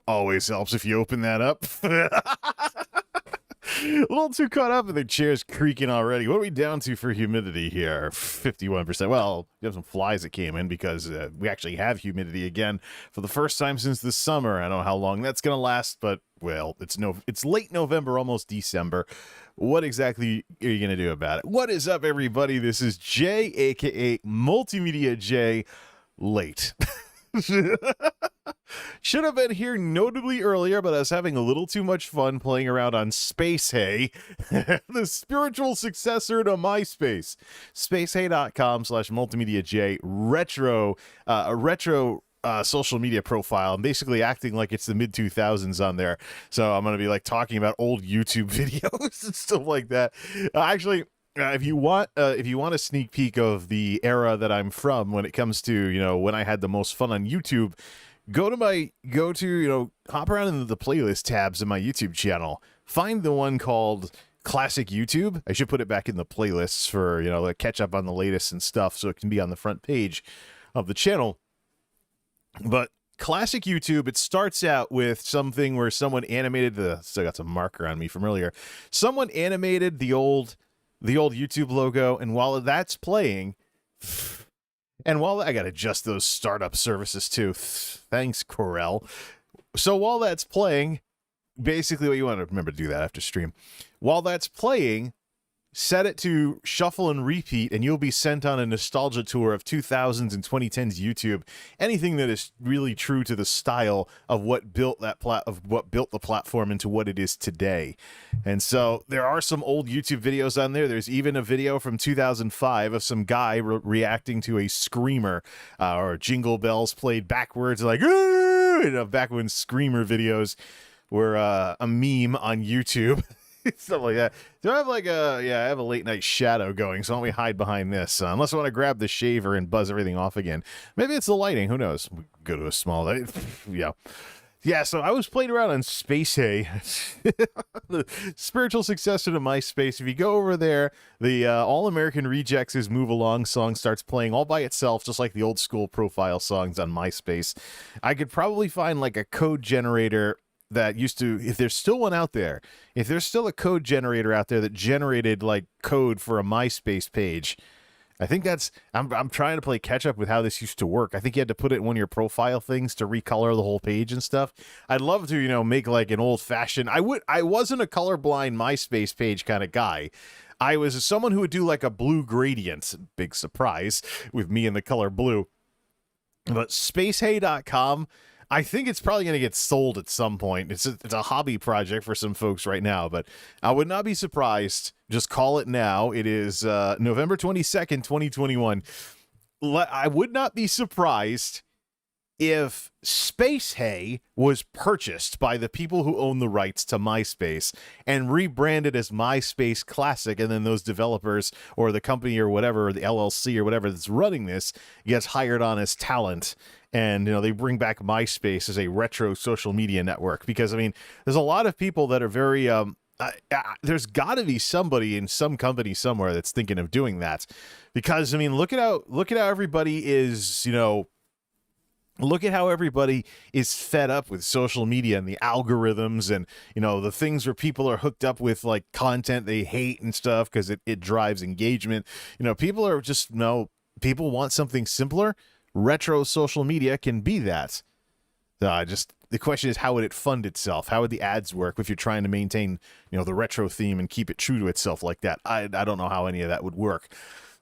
Always helps if you open that up. A little too caught up in the chairs creaking already. What are we down to for humidity here? 51%. Well, we have some flies that came in because we actually have humidity again for the first time since the summer. I don't know how long that's going to last, but, well, it's late November, almost December. What exactly are you going to do about it? What is up, everybody? This is Jay, a.k.a. MultimediaJay, late. Should have been here notably earlier, but I was having a little too much fun playing around on SpaceHey, the spiritual successor to MySpace. SpaceHey.com/MultimediaJay, retro social media profile. I'm basically acting like it's the mid-2000s on there. So I'm going to be like talking about old YouTube videos and stuff like that. If you want a sneak peek of the era that I'm from when it comes to, you know, when I had the most fun on YouTube, hop around into the playlist tabs in my YouTube channel. Find the one called Classic YouTube. I should put it back in the playlists for, you know, like catch up on the latest and stuff so it can be on the front page of the channel. But Classic YouTube, it starts out with something where someone animated still got some marker on me from earlier. Someone animated the old YouTube logo, and while that's playing, and while I gotta adjust those startup services too, thanks Corel. So while that's playing, basically what you want to remember to do that after stream. While that's playing, set it to shuffle and repeat, and you'll be sent on a nostalgia tour of 2000s and 2010s YouTube. Anything that is really true to the style of what built the platform into what it is today. And so there are some old YouTube videos on there. There's even a video from 2005 of some guy reacting to a screamer or Jingle Bells played backwards, like, you know, back when screamer videos were a meme on YouTube. Stuff like that. Do I have I have a late night shadow going, so why don't we hide behind this? Unless I want to grab the shaver and buzz everything off again. Maybe it's the lighting. Who knows? We go to a small light. Yeah, so I was playing around on SpaceHey, the spiritual successor to MySpace. If you go over there, the All American Rejects' Move Along song starts playing all by itself, just like the old school profile songs on MySpace. I could probably find like a code generator that used to, if there's still one out there, if there's still a code generator out there that generated like code for a MySpace page, I think I'm trying to play catch up with how this used to work. I think you had to put it in one of your profile things to recolor the whole page and stuff. I'd love to, you know, make like an old fashioned, I wasn't a colorblind MySpace page kind of guy. I was someone who would do like a blue gradient, big surprise with me in the color blue. But spacehey.com, I think it's probably going to get sold at some point. It's a hobby project for some folks right now, but I would not be surprised. Just call it now. It is November 22nd, 2021. I would not be surprised if SpaceHey was purchased by the people who own the rights to MySpace and rebranded as MySpace Classic, and then those developers or the company or whatever, or the LLC or whatever that's running this gets hired on as talent. And, you know, they bring back MySpace as a retro social media network, because, I mean, there's a lot of people that are very, there's got to be somebody in some company somewhere that's thinking of doing that, because, I mean, look at how everybody is, you know, look at how everybody is fed up with social media and the algorithms and, you know, the things where people are hooked up with like content they hate and stuff because it drives engagement. You know, people are just, you know, people want something simpler. Retro social media can be that. The question is, how would it fund itself? How would the ads work if you're trying to maintain, you know, the retro theme and keep it true to itself like that? I don't know how any of that would work.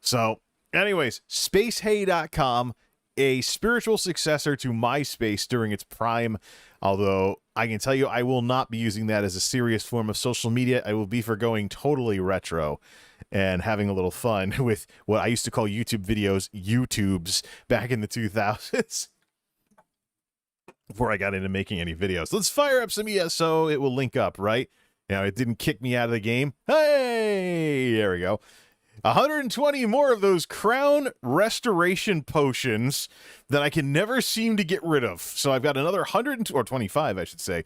So anyways, spacehey.com, a spiritual successor to MySpace during its prime. Although I can tell you, I will not be using that as a serious form of social media. I will be for going totally retro and having a little fun with what I used to call YouTube videos, YouTubes, back in the 2000s. Before I got into making any videos. Let's fire up some ESO. It will link up, right? Now, it didn't kick me out of the game. Hey, there we go. 120 more of those crown restoration potions that I can never seem to get rid of. So I've got another 125, I should say.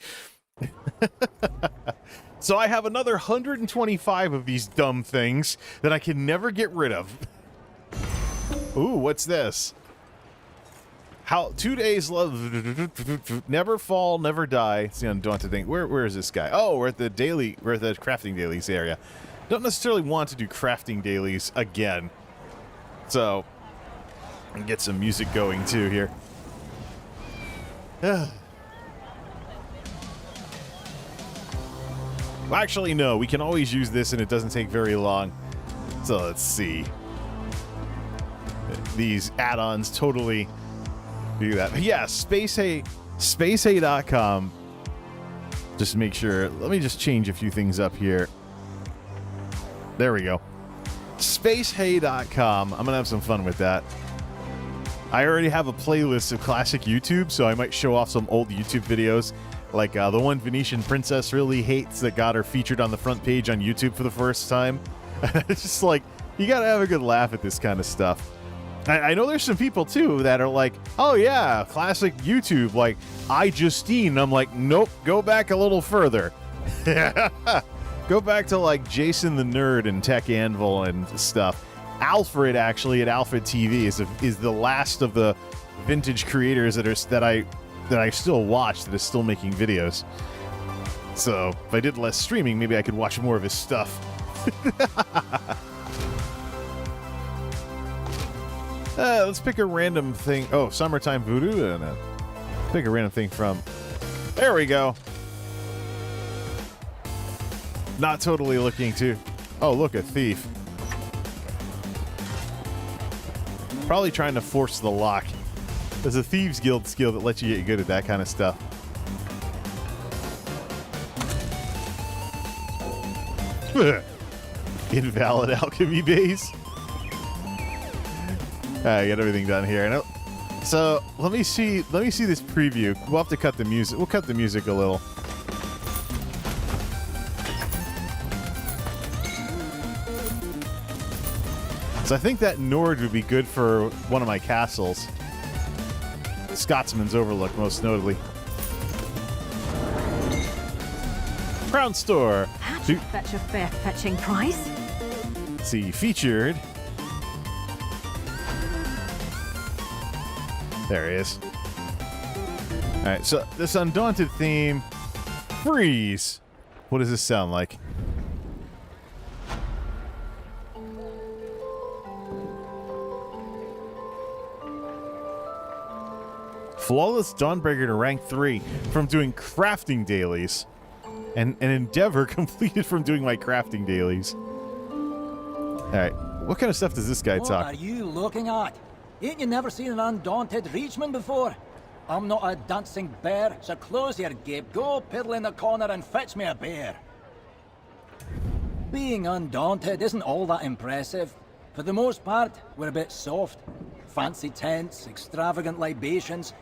So I have another 125 of these dumb things that I can never get rid of. Ooh, what's this? How 2 days love never fall, never die. It's the undaunted thing. Where is this guy? Oh, we're at the daily. We're at the crafting dailies area. Don't necessarily want to do crafting dailies again. So, and get some music going too here. Actually, no. We can always use this, and it doesn't take very long. So let's see. These add-ons totally do that. But yeah, spacehey.com. Just make sure. Let me just change a few things up here. There we go. Spacehey.com. I'm going to have some fun with that. I already have a playlist of classic YouTube, so I might show off some old YouTube videos. Like the one Venetian Princess really hates that got her featured on the front page on YouTube for the first time. It's just like, you got to have a good laugh at this kind of stuff. I know there's some people, too, that are like, oh, yeah, classic YouTube, like iJustine. I'm like, nope, go back a little further. Go back to, like, Jason the Nerd and Tech Anvil and stuff. Alfred, actually, at Alfred TV is the last of the vintage creators that I still watch that is still making videos. So, if I did less streaming, maybe I could watch more of his stuff. Let's pick a random thing. Oh, Summertime Voodoo? No. Pick a random thing from... There we go. Not totally looking to... Oh, look, a thief. Probably trying to force the lock. There's a Thieves Guild skill that lets you get good at that kind of stuff. Invalid alchemy base. I got everything done here. So let me see this preview. We'll have to cut the music. We'll cut the music a little. So I think that Nord would be good for one of my castles. Scotsman's Overlook, most notably. Crown Store. That should fetch a fair fetching price. Let's see, featured. There he is. Alright, so this Undaunted theme. Freeze! What does this sound like? Flawless Dawnbreaker to rank 3 from doing crafting dailies. And an endeavor completed from doing my crafting dailies. Alright, what kind of stuff does this guy talk? What are you looking at? Ain't you never seen an undaunted Reachman before? I'm not a dancing bear, so close your gape, go piddle in the corner and fetch me a bear. Being undaunted isn't all that impressive. For the most part, we're a bit soft. Fancy tents, extravagant libations.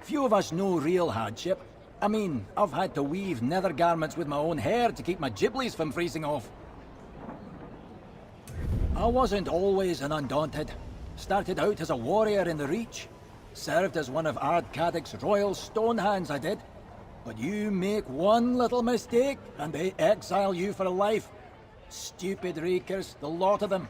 Few of us know real hardship. I mean, I've had to weave nether garments with my own hair to keep my giblies from freezing off. I wasn't always an undaunted. Started out as a warrior in the Reach. Served as one of Ardcadic's royal stone hands, I did. But you make one little mistake, and they exile you for life. Stupid rakers, the lot of them.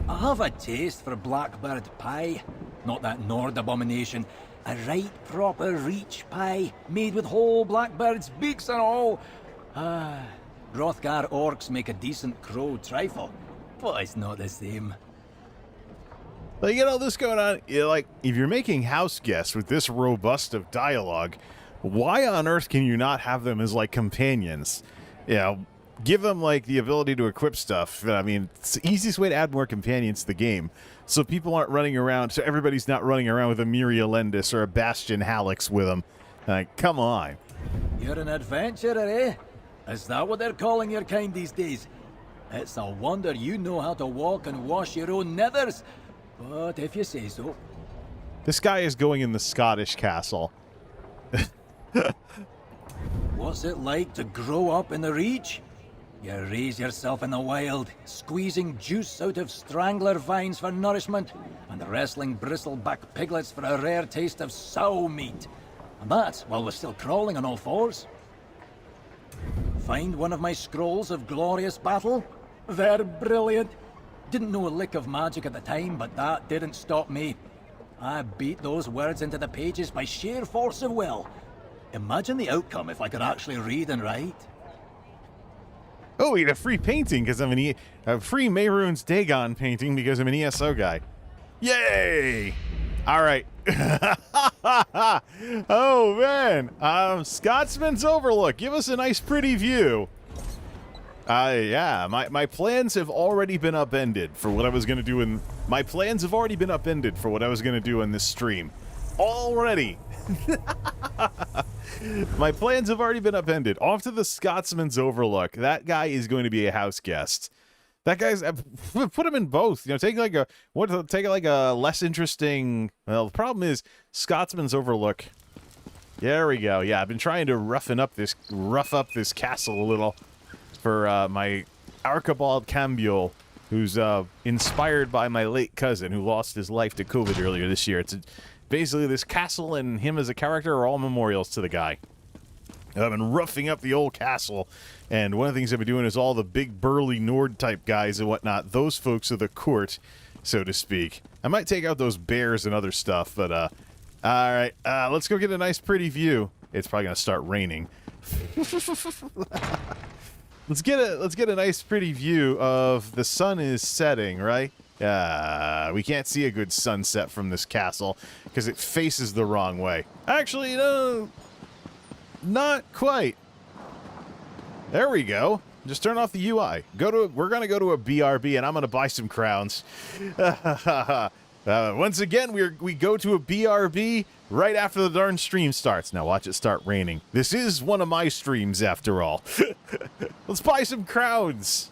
I have a taste for blackbird pie. Not that Nord abomination. A right proper Reach pie, made with whole blackbird's beaks and all. Hrothgar orcs make a decent crow trifle, but it's not the same. Like, you know, this going on, like, if you're making house guests with this robust of dialogue, why on earth can you not have them as, like, companions? You know, give them, like, the ability to equip stuff. I mean, it's the easiest way to add more companions to the game. So people aren't running around, so everybody's not running around with a Miri Elendis or a Bastion Hallex with them. Like, come on. You're an adventurer, eh? Is that what they're calling your kind these days? It's a wonder you know how to walk and wash your own nethers. But if you say so. This guy is going in the Scottish castle. What's it like to grow up in the Reach? You raise yourself in the wild, squeezing juice out of strangler vines for nourishment, and wrestling bristleback piglets for a rare taste of sow meat. And that's while we're still crawling on all fours. Find one of my scrolls of glorious battle? They're brilliant. Didn't know a lick of magic at the time, but that didn't stop me. I beat those words into the pages by sheer force of will. Imagine the outcome if I could actually read and write. Oh, we get a free painting because I'm a free Mehrunes Dagon painting because I'm an ESO guy. Yay! All right. Oh man, Scotsman's Overlook. Give us a nice, pretty view. Yeah, my plans have already been upended for what I was gonna do in. My plans have already been upended for what I was gonna do in this stream. Already. My plans have already been upended. Off to the Scotsman's Overlook. That guy is going to be a house guest. That guy's put him in both. You know, take like a less interesting. Well, the problem is Scotsman's Overlook. There we go. Yeah, I've been trying to rough up this castle a little for my Archibald Cambiol, who's inspired by my late cousin who lost his life to COVID earlier this year. It's basically this castle and him as a character are all memorials to the guy. I've been roughing up the old castle, and one of the things I've been doing is all the big burly Nord type guys and whatnot. Those folks are the court, so to speak. I might take out those bears and other stuff, but all right, let's go get a nice pretty view. It's probably gonna start raining. Let's get a nice pretty view of the sun is setting, right? We can't see a good sunset from this castle because it faces the wrong way. Actually, no, not quite. There we go. Just turn off the UI. We're gonna go to a BRB, and I'm gonna buy some crowns. Once again, we go to a BRB right after the darn stream starts. Now watch it start raining. This is one of my streams, after all. Let's buy some crowns.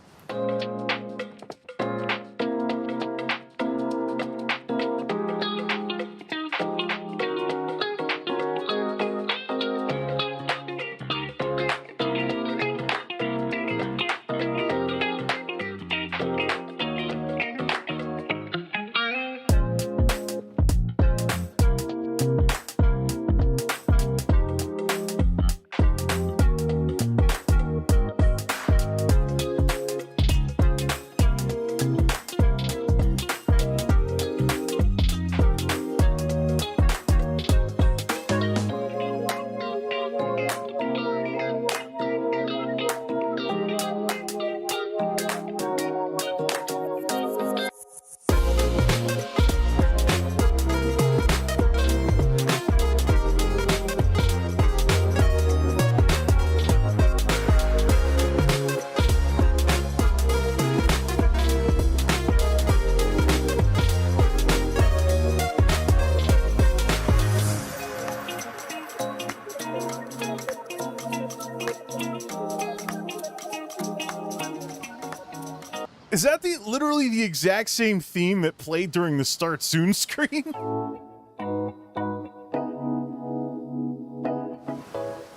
Is that literally the exact same theme that played during the Start Soon screen?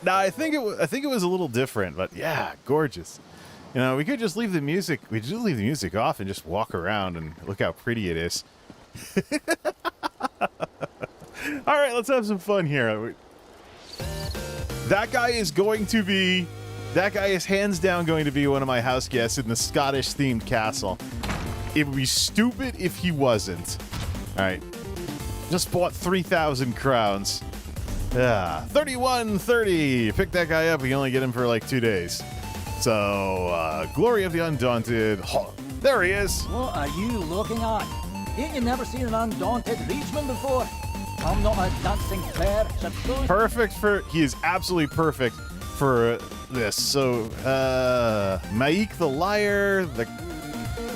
Nah, I think it was a little different, but yeah, gorgeous. You know, we could just leave the music. We just leave the music off and just walk around and look how pretty it is. All right, let's have some fun here. That guy is hands down going to be one of my house guests in the Scottish-themed castle. It would be stupid if he wasn't. All right. Just bought 3,000 crowns. Yeah. 3130. Pick that guy up. We can only get him for like 2 days. So, Glory of the Undaunted. Oh, there he is. What are you looking at? Ain't you never seen an undaunted reachman before? I'm not a dancing bear, suppose. Perfect for... He is absolutely perfect for this. So, Maik the Liar,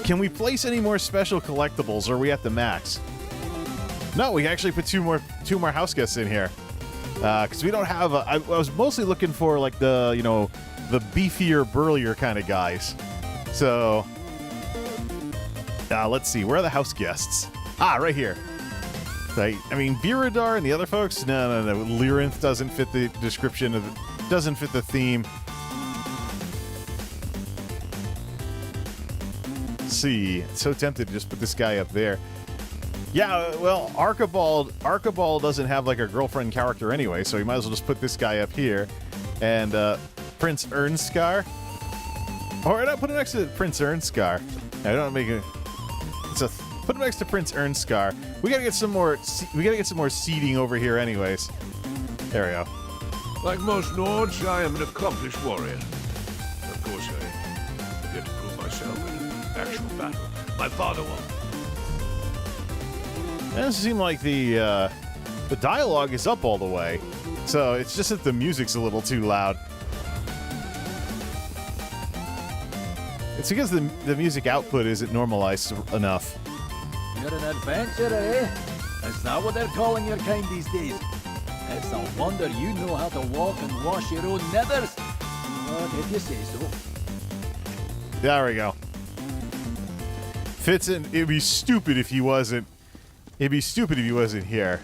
can we place any more special collectibles, or are we at the max? No, we can actually put two more house guests in here. Because we don't have I was mostly looking for like the beefier, burlier kind of guys. So, let's see, where are the house guests? Ah, right here. Right. I mean, Viradar and the other folks, no. Lyrinth doesn't fit the description doesn't fit the theme. Let's see, so tempted to just put this guy up there. Yeah, well, Archibald doesn't have like a girlfriend character anyway, so you might as well just put this guy up here. And Prince Ernskar. Or not put it next to Prince Ernskar. I don't make it. Put him next to Prince Ernscar. We gotta get some more. We gotta get some more seating over here, anyways. There we go. Like most Nords, I am an accomplished warrior. Of course, I get to prove myself in actual battle. My father won't. It doesn't seem like the dialogue is up all the way, so it's just that the music's a little too loud. It's because the music output isn't normalized enough. You're an adventurer, eh? Is that what they're calling your kind these days? It's a wonder you know how to walk and wash your own nethers. What if you say so? There we go. Fits in. It'd be stupid if he wasn't. It'd be stupid if he wasn't here.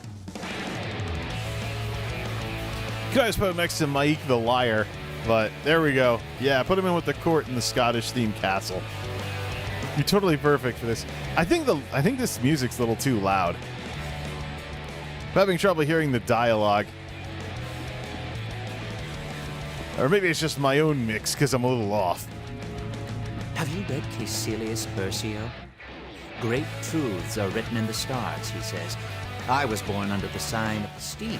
Could I just put him next to Mike the Liar? But there we go. Yeah, put him in with the court in the Scottish-themed castle. You're totally perfect for this. I think this music's a little too loud. I'm having trouble hearing the dialogue. Or maybe it's just my own mix because I'm a little off. Have you read Caecilius Versio? Great truths are written in the stars, he says. I was born under the sign of the steed.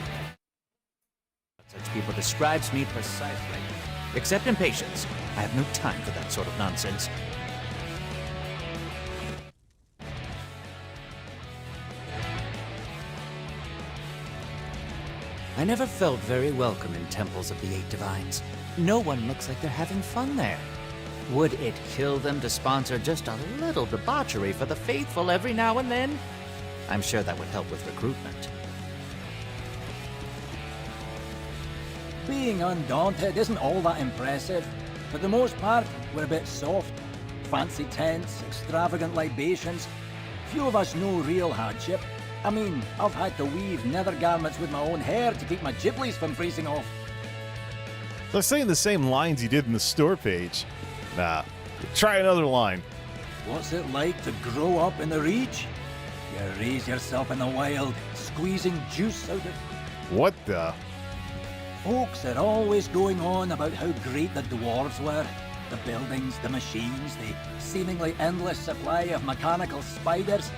Such people describes me precisely. Except impatience. I have no time for that sort of nonsense. I never felt very welcome in temples of the Eight Divines. No one looks like they're having fun there. Would it kill them to sponsor just a little debauchery for the faithful every now and then? I'm sure that would help with recruitment. Being undaunted isn't all that impressive. For the most part, we're a bit soft. Fancy tents, extravagant libations. Few of us know real hardship. I mean, I've had to weave nether garments with my own hair to keep my gibleys from freezing off. They're saying the same lines you did in the store page. Nah, try another line. What's it like to grow up in the Reach? You raise yourself in the wild, squeezing juice out of... What the? Folks are always going on about how great the dwarves were. The buildings, the machines, the seemingly endless supply of mechanical spiders.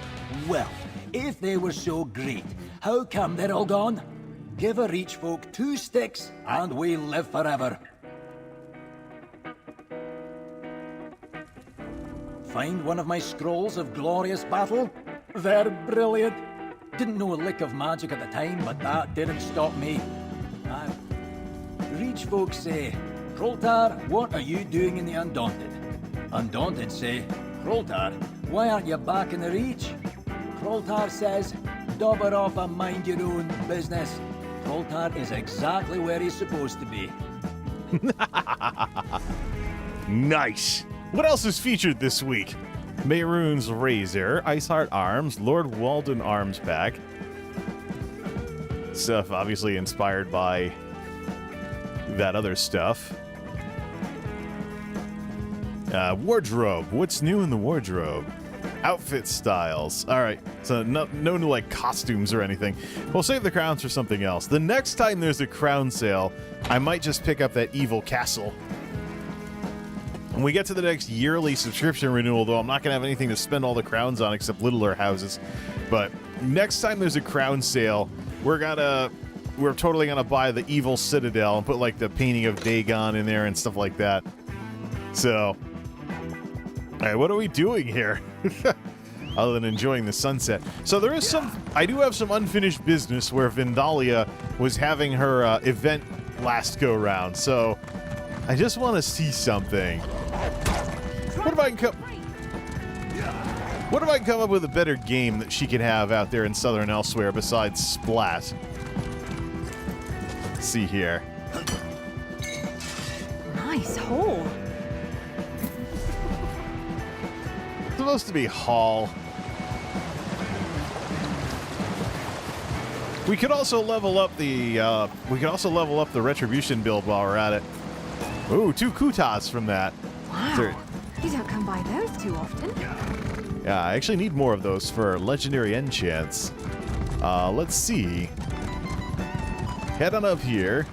Well, if they were so great, how come they're all gone? Give a Reach folk 2 sticks and we live forever. Find one of my scrolls of glorious battle? They're brilliant. Didn't know a lick of magic at the time, but that didn't stop me. Reach folks say, Kroltar, what are you doing in the Undaunted? Undaunted say, Kroltar, why aren't you back in the Reach? Kroltar says, dobber off and mind your own business. Kroltar is exactly where he's supposed to be. Nice. What else is featured this week? Mehrunes Razor, Iceheart Arms, Lord Walden Arms Pack. Stuff obviously inspired by that other stuff. Wardrobe. What's new in the wardrobe? Outfit styles. All right. So no new like costumes or anything. We'll save the crowns for something else. The next time there's a crown sale, I might just pick up that evil castle. When we get to the next yearly subscription renewal, though, I'm not going to have anything to spend all the crowns on except littler houses. But next time there's a crown sale, we're totally going to buy the evil citadel and put like the painting of Dagon in there and stuff like that. So, all right, what are we doing here? Other than enjoying the sunset. So there is I do have some unfinished business where Vindalia was having her event last go round. So I just want to see something. What if I can come up with a better game that she can have out there in Southern Elsewhere besides Splat? Let's see here. Nice hole. It's supposed to be Hall. We could also level up the Retribution build while we're at it. Ooh, 2 Kutas from that. Wow. You don't come by those too often. Yeah, I actually need more of those for legendary enchants. Let's see. Head on up here.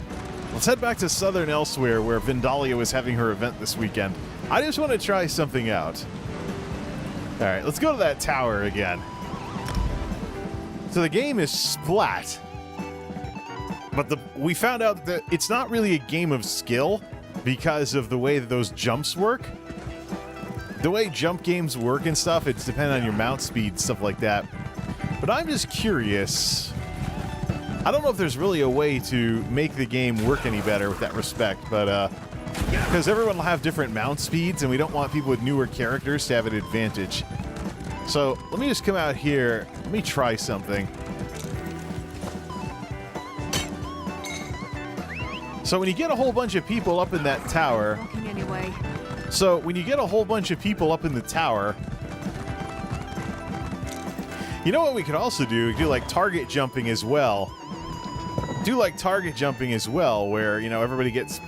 Let's head back to Southern Elsewhere where Vindalia was having her event this weekend. I just want to try something out. All right, let's go to that tower again. So the game is Splat. But we found out that it's not really a game of skill because of the way that those jumps work. The way jump games work and stuff, it's dependent on your mount speed, stuff like that. But I'm just curious. I don't know if there's really a way to make the game work any better with that respect, but because everyone will have different mount speeds, and we don't want people with newer characters to have an advantage. So let me just come out here. Let me try something. So when you get a whole bunch of people up in that tower... Walking anyway. So when you get a whole bunch of people up in the tower... You know what we could also do? We could do like target jumping as well. Do like target jumping as well, where, you know, everybody gets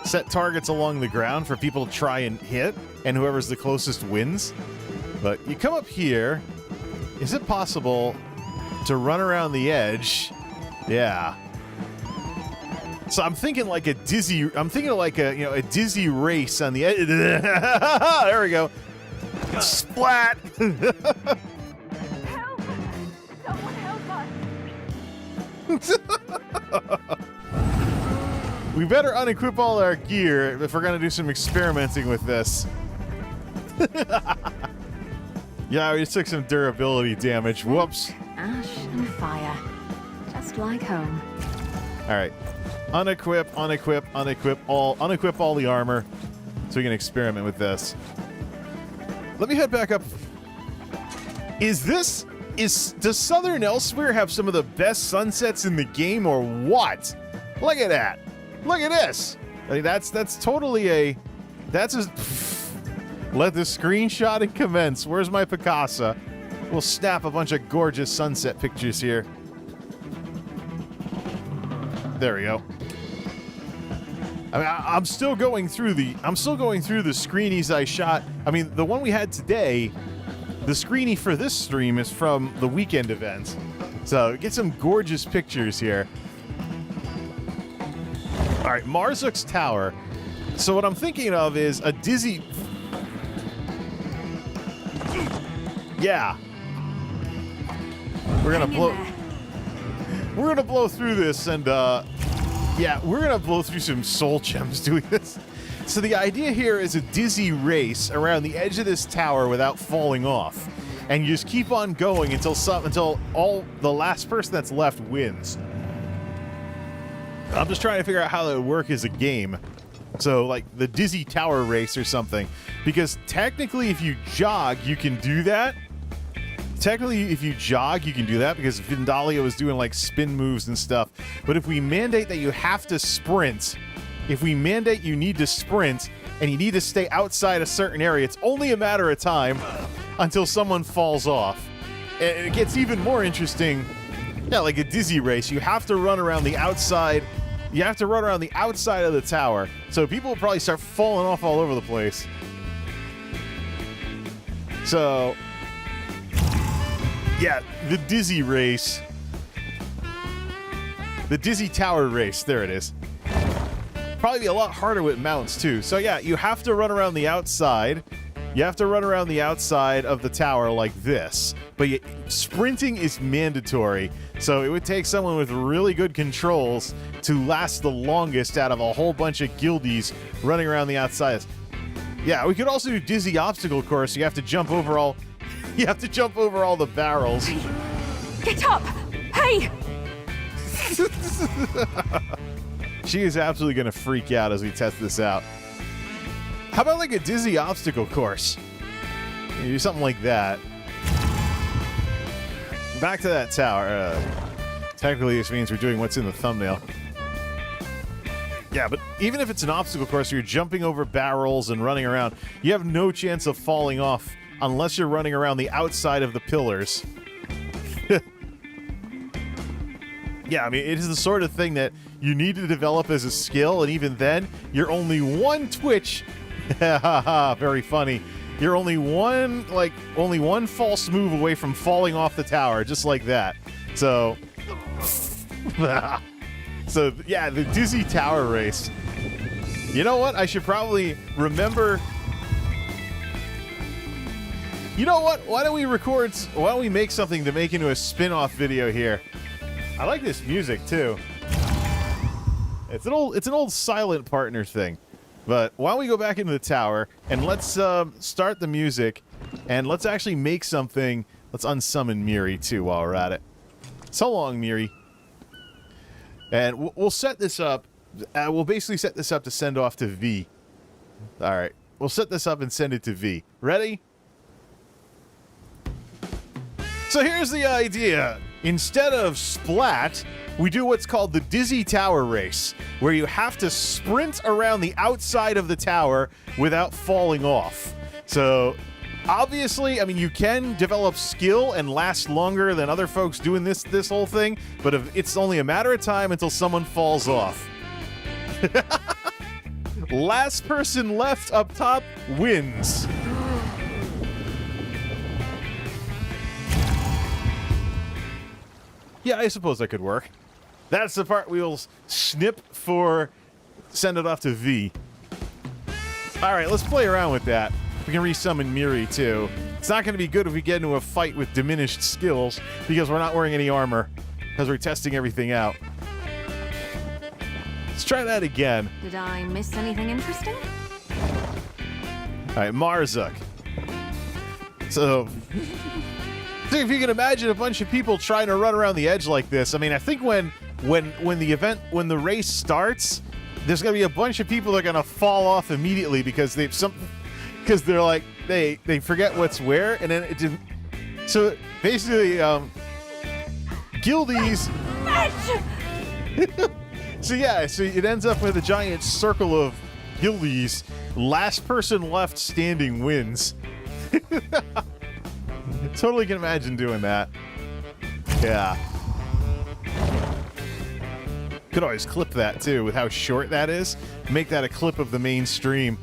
set targets along the ground for people to try and hit, and whoever's the closest wins. But you come up here. Is it possible to run around the edge? Yeah. So I'm thinking like a dizzy. I'm thinking of like a, you know, a dizzy race on the edge. There we go. Splat. Help! Someone help us! We better unequip all our gear if we're gonna do some experimenting with this. Yeah, we just took some durability damage. Whoops. Ash and fire. Just like home. All right. Unequip, unequip, unequip all the armor so we can experiment with this. Let me head back up. Does Southern Elsewhere have some of the best sunsets in the game or what? Look at that. Look at this. I mean, that's totally a... That's a... Let the screenshotting commence. Where's my Picasso? We'll snap a bunch of gorgeous sunset pictures here. There we go. I mean, I'm still going through the screenies I shot. I mean, the one we had today, the screenie for this stream is from the weekend event. So get some gorgeous pictures here. All right, Marzuk's Tower. So what I'm thinking of is a dizzy... Yeah. We're gonna blow through this, and yeah, we're gonna blow through some soul gems doing this. So the idea here is a dizzy race around the edge of this tower without falling off, and you just keep on going until the last person that's left wins. I'm just trying to figure out how that would work as a game. So like the dizzy tower race or something, because technically if you jog, you can do that. Technically, if you jog, you can do that because Vindalia was doing like spin moves and stuff. But if we mandate that you have to sprint, if we mandate you need to sprint and you need to stay outside a certain area, it's only a matter of time until someone falls off. And it gets even more interesting. Yeah, like a dizzy race, you have to run around the outside. You have to run around the outside of the tower. So people will probably start falling off all over the place. So... yeah, the dizzy race. The dizzy tower race. There it is. Probably be a lot harder with mounts, too. So, yeah, you have to run around the outside. You have to run around the outside of the tower like this. But sprinting is mandatory. So it would take someone with really good controls to last the longest out of a whole bunch of guildies running around the outside. Yeah, we could also do dizzy obstacle course. You have to jump over all... You have to jump over all the barrels. Get up! Hey! She is absolutely going to freak out as we test this out. How about like a dizzy obstacle course? You do something like that. Back to that tower. Technically, this means we're doing what's in the thumbnail. Yeah, but even if it's an obstacle course where you're jumping over barrels and running around, you have no chance of falling off unless you're running around the outside of the pillars. Yeah, I mean, it is the sort of thing that you need to develop as a skill, and even then, you're only one twitch. Very funny. You're only one false move away from falling off the tower, just like that. So, so yeah, the dizzy tower race. You know what? I should probably remember You know what? Why don't we make something to make into a spin-off video here? I like this music too. It's an old Silent Partner thing. But why don't we go back into the tower and let's start the music and let's actually make something. Let's unsummon Miri too while we're at it. So long, Miri. And we'll set this up. We'll basically set this up to send off to V. All right. We'll set this up and send it to V. Ready? So here's the idea. Instead of Splat, we do what's called the Dizzy Tower Race, where you have to sprint around the outside of the tower without falling off. So, obviously, I mean, you can develop skill and last longer than other folks doing this whole thing, but it's only a matter of time until someone falls off. Last person left up top wins. Yeah, I suppose that could work. That's the part we'll snip for send it off to V. Alright, let's play around with that. We can resummon Miri, too. It's not going to be good if we get into a fight with diminished skills, because we're not wearing any armor, because we're testing everything out. Let's try that again. Did I miss anything interesting? Alright, Marzuk. So if you can imagine a bunch of people trying to run around the edge like this, I mean, I think when the race starts, there's gonna be a bunch of people that are gonna fall off immediately because they're like they forget what's where, and then it didn't. So basically, guildies. So it ends up with a giant circle of guildies. Last person left standing wins. Totally can imagine doing that. Yeah. Could always clip that too with how short that is. Make that a clip of the main stream.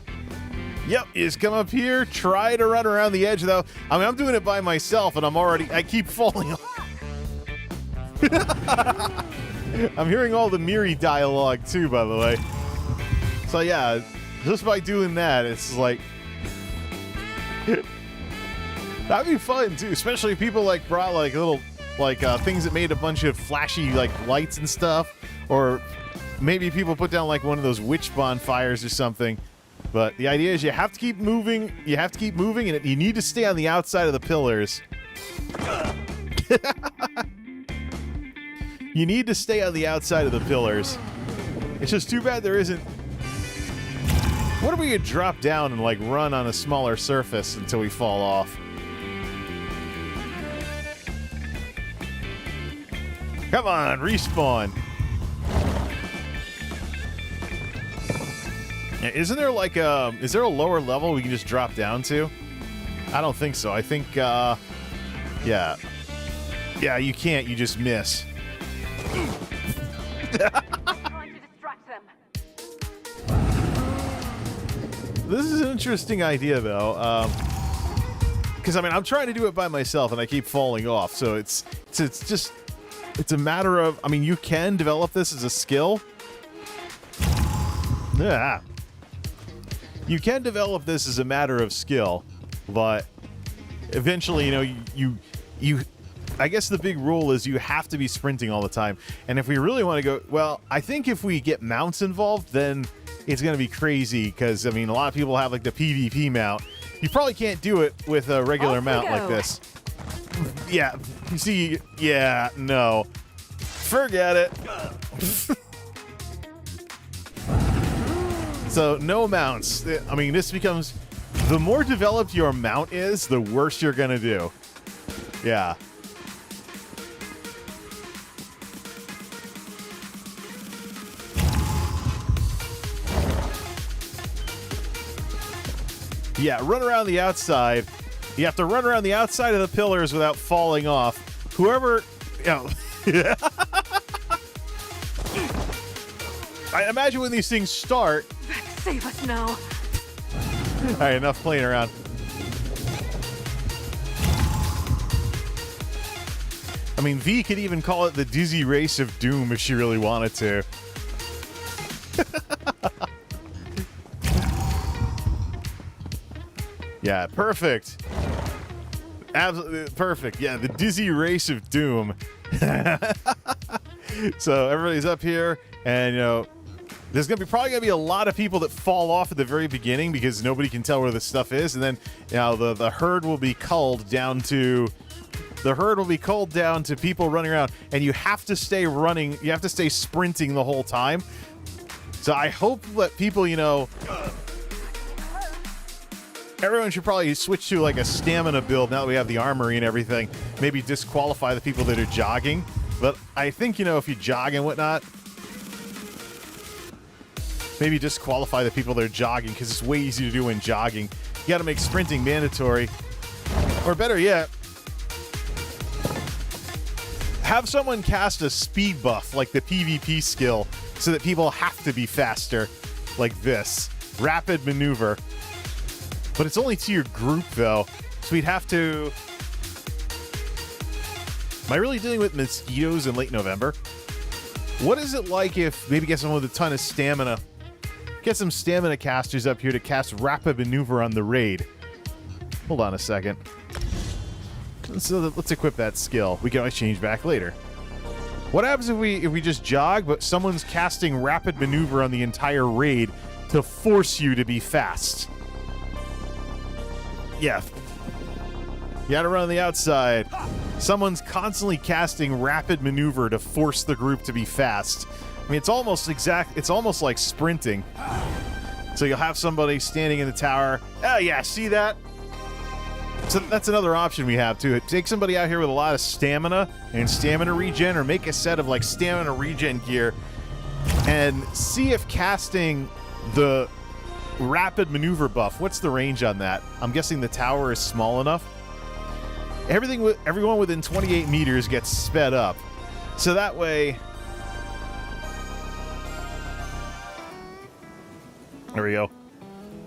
Yep, you just come up here, try to run around the edge though. I mean, I'm doing it by myself and I keep falling off. I'm hearing all the Miri dialogue too, by the way. So yeah, just by doing that, it's like that'd be fun too, especially if people like brought like little things that made a bunch of flashy like lights and stuff, or maybe people put down like one of those witch bonfires or something. But the idea is you have to keep moving. You have to keep moving, and you need to stay on the outside of the pillars. You need to stay on the outside of the pillars. It's just too bad there isn't. What if we could drop down and like run on a smaller surface until we fall off? Come on, respawn. Isn't there like is there a lower level we can just drop down to? I don't think so. I think, yeah. Yeah, you can't. You just miss. Trying to distract them. This is an interesting idea, though. Because, I mean, I'm trying to do it by myself, and I keep falling off. So it's a matter of, I mean, you can develop this as a skill. Yeah. You can develop this as a matter of skill, but eventually, you know, you I guess the big rule is you have to be sprinting all the time. And if we really want to go, well, I think if we get mounts involved, then it's going to be crazy because, I mean, a lot of people have like the PvP mount. You probably can't do it with a regular mount like this. Yeah, you see, yeah, no. Forget it. So, no mounts. I mean, this becomes... The more developed your mount is, the worse you're gonna do. Yeah. Yeah, run around the outside. You have to run around the outside of the pillars without falling off. Whoever... You know... I imagine when these things start... Save us now. All right, enough playing around. I mean, V could even call it the Dizzy Race of Doom if she really wanted to. Yeah, perfect. Absolutely perfect. Yeah, the dizzy race of doom. So everybody's up here, and there's probably gonna be a lot of people that fall off at the very beginning because nobody can tell where the stuff is, and then the herd will be culled down to people running around, and you have to stay running. You have to stay sprinting the whole time. So I hope that people, everyone should probably switch to like a stamina build now that we have the armory and everything. Maybe disqualify the people that are jogging. But I think, if you jog and whatnot, maybe disqualify the people that are jogging because it's way easier to do when jogging. You got to make sprinting mandatory. Or better yet, have someone cast a speed buff like the PvP skill so that people have to be faster like this. Rapid maneuver. But it's only to your group, though. So we'd have to... Am I really dealing with mosquitoes in late November? What is it like if maybe get someone with a ton of stamina? Get some stamina casters up here to cast rapid maneuver on the raid. Hold on a second. So let's equip that skill. We can always change back later. What happens if we just jog, but someone's casting rapid maneuver on the entire raid to force you to be fast? Yeah. You gotta run on the outside. Someone's constantly casting rapid maneuver to force the group to be fast. I mean, it's almost like sprinting. So you'll have somebody standing in the tower. Oh yeah, see that? So that's another option we have too. Take somebody out here with a lot of stamina and stamina regen, or make a set of like stamina regen gear and see if casting the rapid maneuver buff. What's the range on that? I'm guessing the tower is small enough. Everyone within 28 meters gets sped up. So that way... There we go.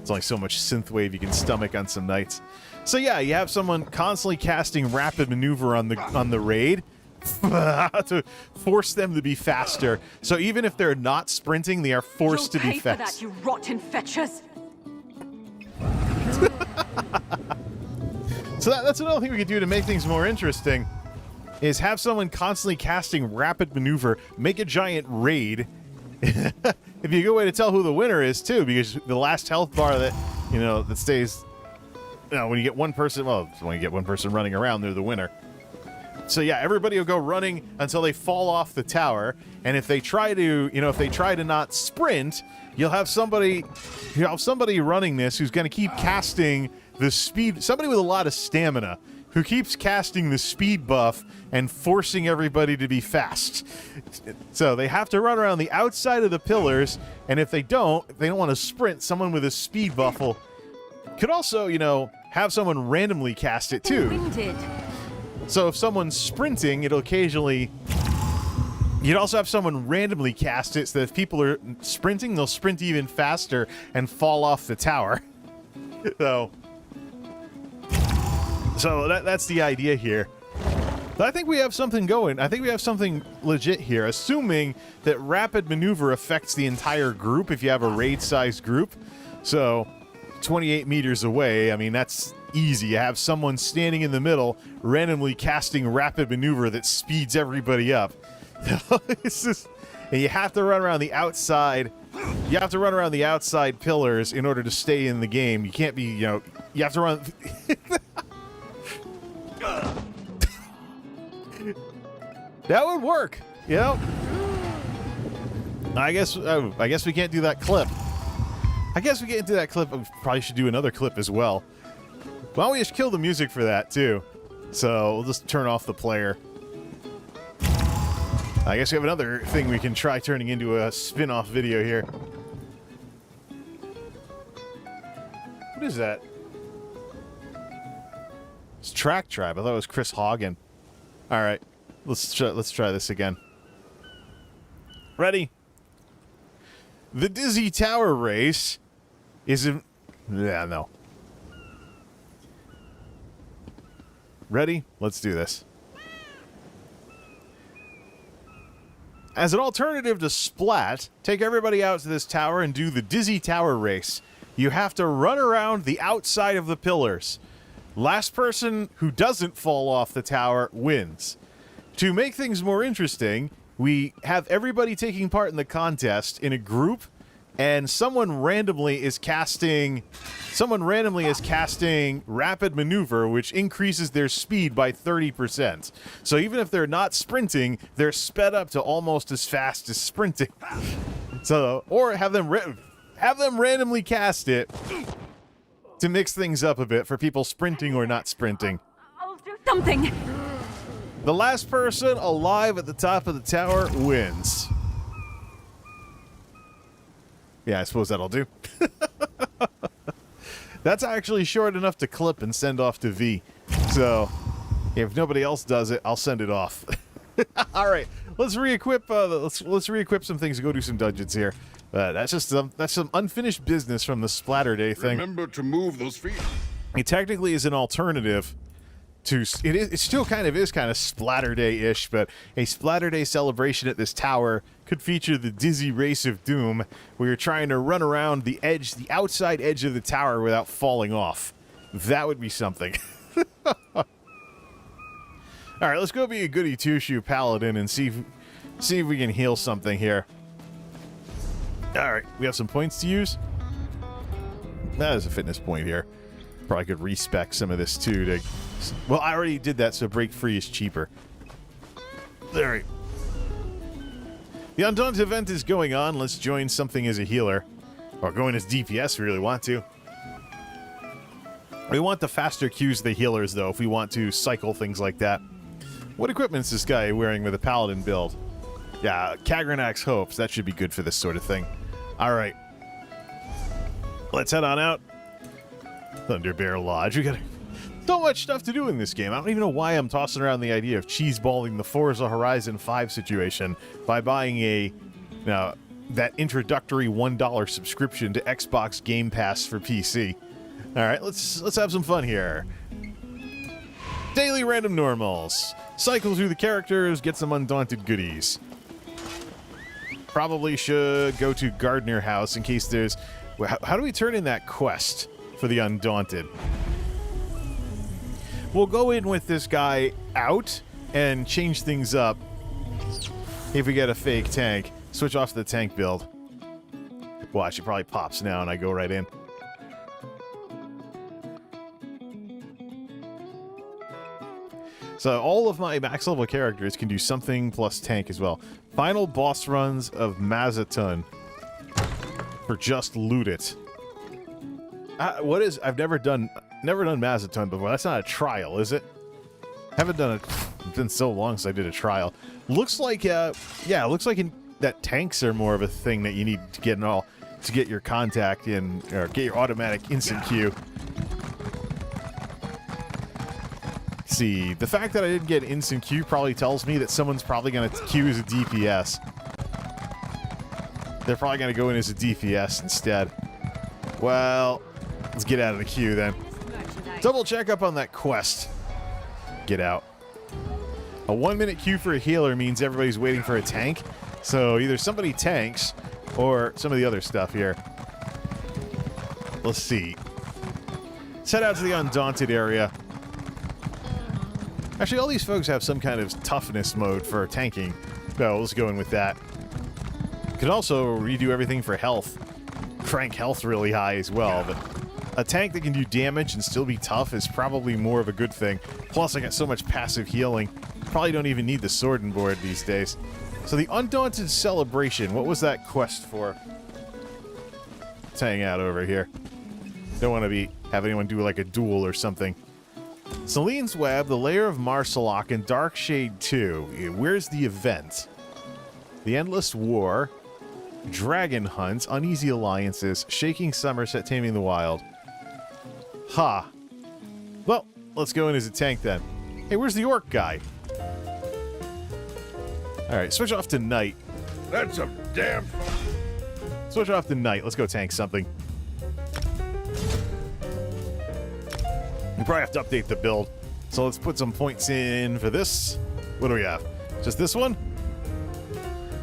It's only so much synthwave you can stomach on some nights. So yeah, you have someone constantly casting rapid maneuver on the raid to force them to be faster. So even if they're not sprinting, they are forced to be fast. You'll pay for that, you rotten fetchers! So that's another thing we could do to make things more interesting, is have someone constantly casting rapid maneuver, make a giant raid. It'd be a good way to tell who the winner is too, because the last health bar that that stays, when you get one person, when you get one person running around, they're the winner. So yeah, everybody will go running until they fall off the tower, and if they try to not sprint, you'll have somebody running this who's going to keep casting the speed, somebody with a lot of stamina who keeps casting the speed buff and forcing everybody to be fast. So they have to run around the outside of the pillars, and if they don't want to sprint, someone with a speed buff could also, have someone randomly cast it too. Winded. So if someone's sprinting, it'll occasionally... You'd also have someone randomly cast it so that if people are sprinting, they'll sprint even faster and fall off the tower. So that's the idea here. But I think we have something going. I think we have something legit here, assuming that rapid maneuver affects the entire group if you have a raid-sized group. So 28 meters away, I mean, that's easy. You have someone standing in the middle randomly casting rapid maneuver that speeds everybody up. And you have to run around the outside. You have to run around the outside pillars in order to stay in the game. You can't be, you have to run... That would work, I guess we can't do that clip. I probably should do another clip as well. Why don't we just kill the music for that too? So we'll just turn off the player. I guess we have another thing we can try turning into a spin-off video here. What is that? It's Track Tribe. I thought it was Chris Hagen. All right, let's try this again. Ready? The Dizzy Tower race is in... Yeah, no. Ready? Let's do this. As an alternative to Splat, take everybody out to this tower and do the Dizzy Tower race. You have to run around the outside of the pillars. Last person who doesn't fall off the tower wins. To make things more interesting, we have everybody taking part in the contest in a group, and someone randomly is casting rapid maneuver, which increases their speed by 30%. So even if they're not sprinting, they're sped up to almost as fast as sprinting. So, or have them randomly cast it to mix things up a bit for people sprinting or not sprinting. I'll do something. The last person alive at the top of the tower wins. Yeah, I suppose that'll do. That's actually short enough to clip and send off to V. So, if nobody else does it, I'll send it off. All right, let's re-equip. Let's re-equip some things and go do some dungeons here. That's just some unfinished business from the Splatter Day thing. Remember to move those feet. It technically is an alternative to it still kind of Splatter Day-ish, but a Splatter Day celebration at this tower could feature the dizzy race of doom, where you're trying to run around the outside edge of the tower without falling off. That would be something. All right, let's go be a goody two-shoe paladin and see if we can heal something here. All right, we have some points to use. That is a fitness point here. Probably could respec some of this too. Well, I already did that, so break free is cheaper. All right. The Undaunted event is going on. Let's join something as a healer. Or go in as DPS if we really want to. We want the faster queues of the healers, though, if we want to cycle things like that. What equipment is this guy wearing with a paladin build? Yeah, Kagranak's Hopes. That should be good for this sort of thing. All right. Let's head on out. Thunderbear Lodge. We got so much stuff to do in this game. I don't even know why I'm tossing around the idea of cheeseballing the Forza Horizon 5 situation by buying that introductory $1 subscription to Xbox Game Pass for PC. All right, let's have some fun here. Daily random normals. Cycle through the characters, get some Undaunted goodies. Probably should go to Gardener House in case there's... How do we turn in that quest for the Undaunted? We'll go in with this guy out and change things up if we get a fake tank. Switch off to the tank build. Well, she probably pops now and I go right in. So all of my max level characters can do something plus tank as well. Final boss runs of Mazatun for just loot it. What is... I've never done Mazatun before. That's not a trial, is it? Haven't done it. It's been so long since I did a trial. Looks like, yeah, it looks like that tanks are more of a thing that you need to get to get your contact in, or get your automatic instant queue. See, the fact that I didn't get an instant queue probably tells me that someone's probably going to queue as a DPS. They're probably going to go in as a DPS instead. Well, let's get out of the queue then. Double check up on that quest. Get out. A 1-minute queue for a healer means everybody's waiting for a tank. So either somebody tanks or some of the other stuff here. Let's see. Let's head out to the Undaunted area. Actually, all these folks have some kind of toughness mode for tanking. So let's go in with that. Could also redo everything for health. Crank health really high as well, but a tank that can do damage and still be tough is probably more of a good thing. Plus, I got so much passive healing. Probably don't even need the sword and board these days. So the Undaunted Celebration, what was that quest for? Let's hang out over here. Don't want to have anyone do like a duel or something. Celine's Web, the Lair of Marsalok, and Dark Shade 2. Where's the event? The Endless War, Dragon Hunt, Uneasy Alliances, Shaking Somerset, Taming the Wild. Ha. Well, let's go in as a tank then. Hey, where's the orc guy? Alright, switch off to night. That's a damn... Switch off to night. Let's go tank something. We probably have to update the build. So let's put some points in for this. What do we have? Just this one?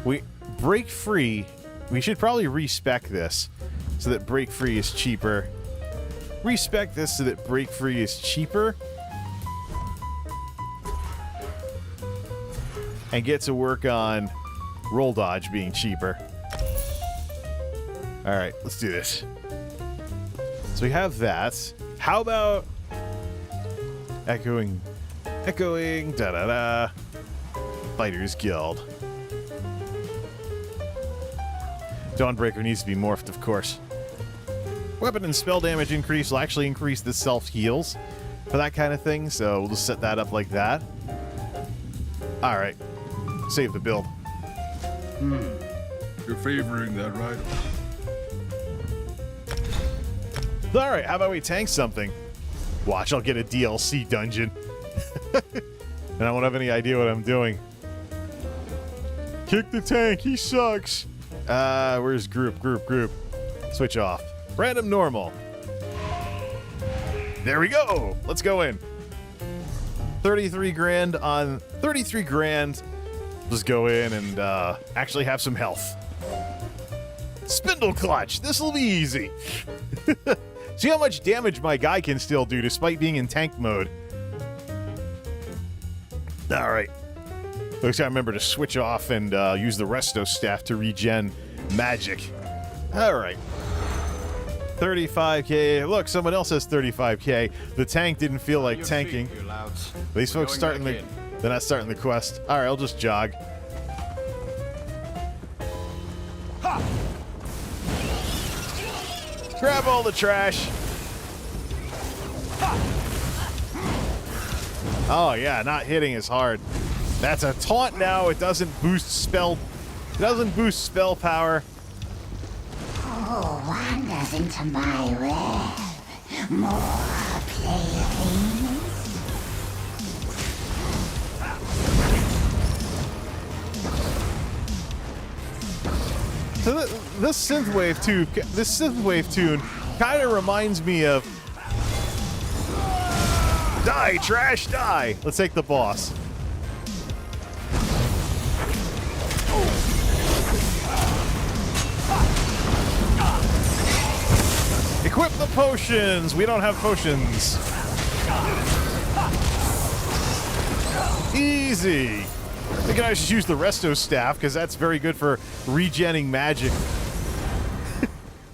We break free. We should probably respec this so that break free is cheaper. respec this so that break free is cheaper. And get to work on roll dodge being cheaper. Alright, let's do this. So we have that. How about echoing, da-da-da, Fighters Guild. Dawnbreaker needs to be morphed, of course. Weapon and spell damage increase will actually increase the self-heals for that kind of thing, so we'll just set that up like that. Alright. Save the build. You're favoring that rider. Alright, how about we tank something? Watch, I'll get a DLC dungeon. And I won't have any idea what I'm doing. Kick the tank, he sucks. Where's group? Switch off. Random normal. There we go. Let's go in. 33 grand on 33 grand. Just go in and actually have some health. Spindle clutch. This will be easy. See how much damage my guy can still do despite being in tank mode. All right. Looks like I remember to switch off and use the resto staff to regen magic. All right. 35k. Look, someone else has 35k. The tank didn't feel like tanking. These folks starting the... They're not starting the quest. All right, I'll just jog. Ha! Grab all the trash. Ha! Oh yeah, not hitting as hard. That's a taunt now. It doesn't boost spell. It doesn't boost spell power. Who wanders into my web? More playthings? So this synthwave tune kind of reminds me of Die, Trash, Die. Let's take the boss. Equip the potions. We don't have potions. Easy. I think I should use the resto staff because that's very good for regenning magic.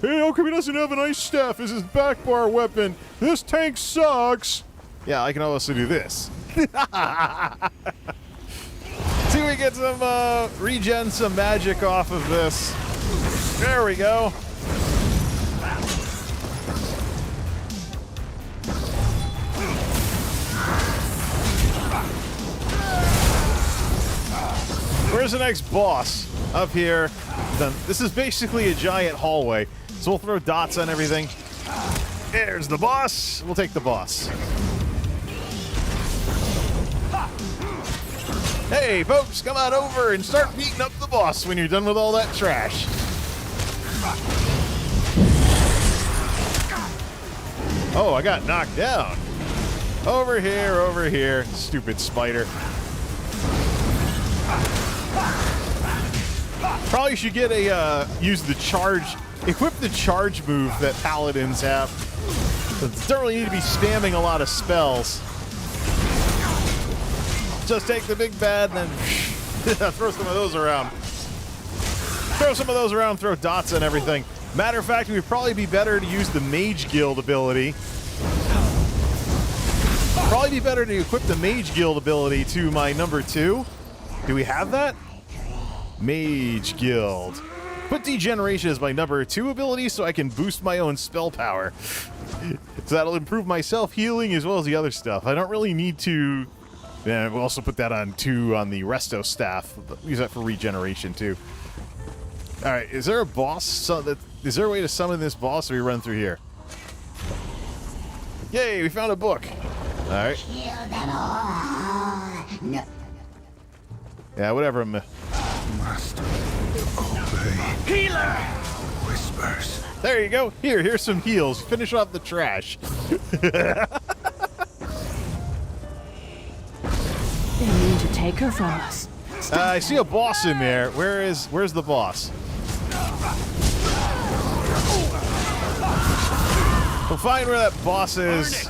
Hey, how come he doesn't have an ice staff as his back bar weapon? This tank sucks. Yeah, I can also do this. See if we get some regen some magic off of this. There we go. Where's the next boss? Up here. Then this is basically a giant hallway, so we'll throw dots on everything. There's the boss. We'll take the boss. Hey, folks, come on over and start beating up the boss when you're done with all that trash. Oh, I got knocked down. Over here, stupid spider. Probably should get a, use the charge, equip the charge move that paladins have. Don't really need to be spamming a lot of spells. Just take the big bad and then throw some of those around. Throw some of those around, throw dots and everything. Matter of fact, it would probably be better to use the Mage Guild ability. Probably be better to equip the Mage Guild ability to my number 2. Do we have that? Mage Guild. Put Degeneration as my number 2 ability so I can boost my own spell power. So that'll improve my self-healing as well as the other stuff. I don't really need to... Yeah, we'll also put that on 2 on the resto staff. Use that for regeneration too. Alright, is there a boss? Is there a way to summon this boss or we run through here? Yay, we found a book. Alright. Kill them all. No. Yeah, whatever. Must obey. Healer! Whispers. There you go. Here's some heals. Finish off the trash. They mean to take her from us. I see a boss in there. Where's the boss? We'll find where that boss is.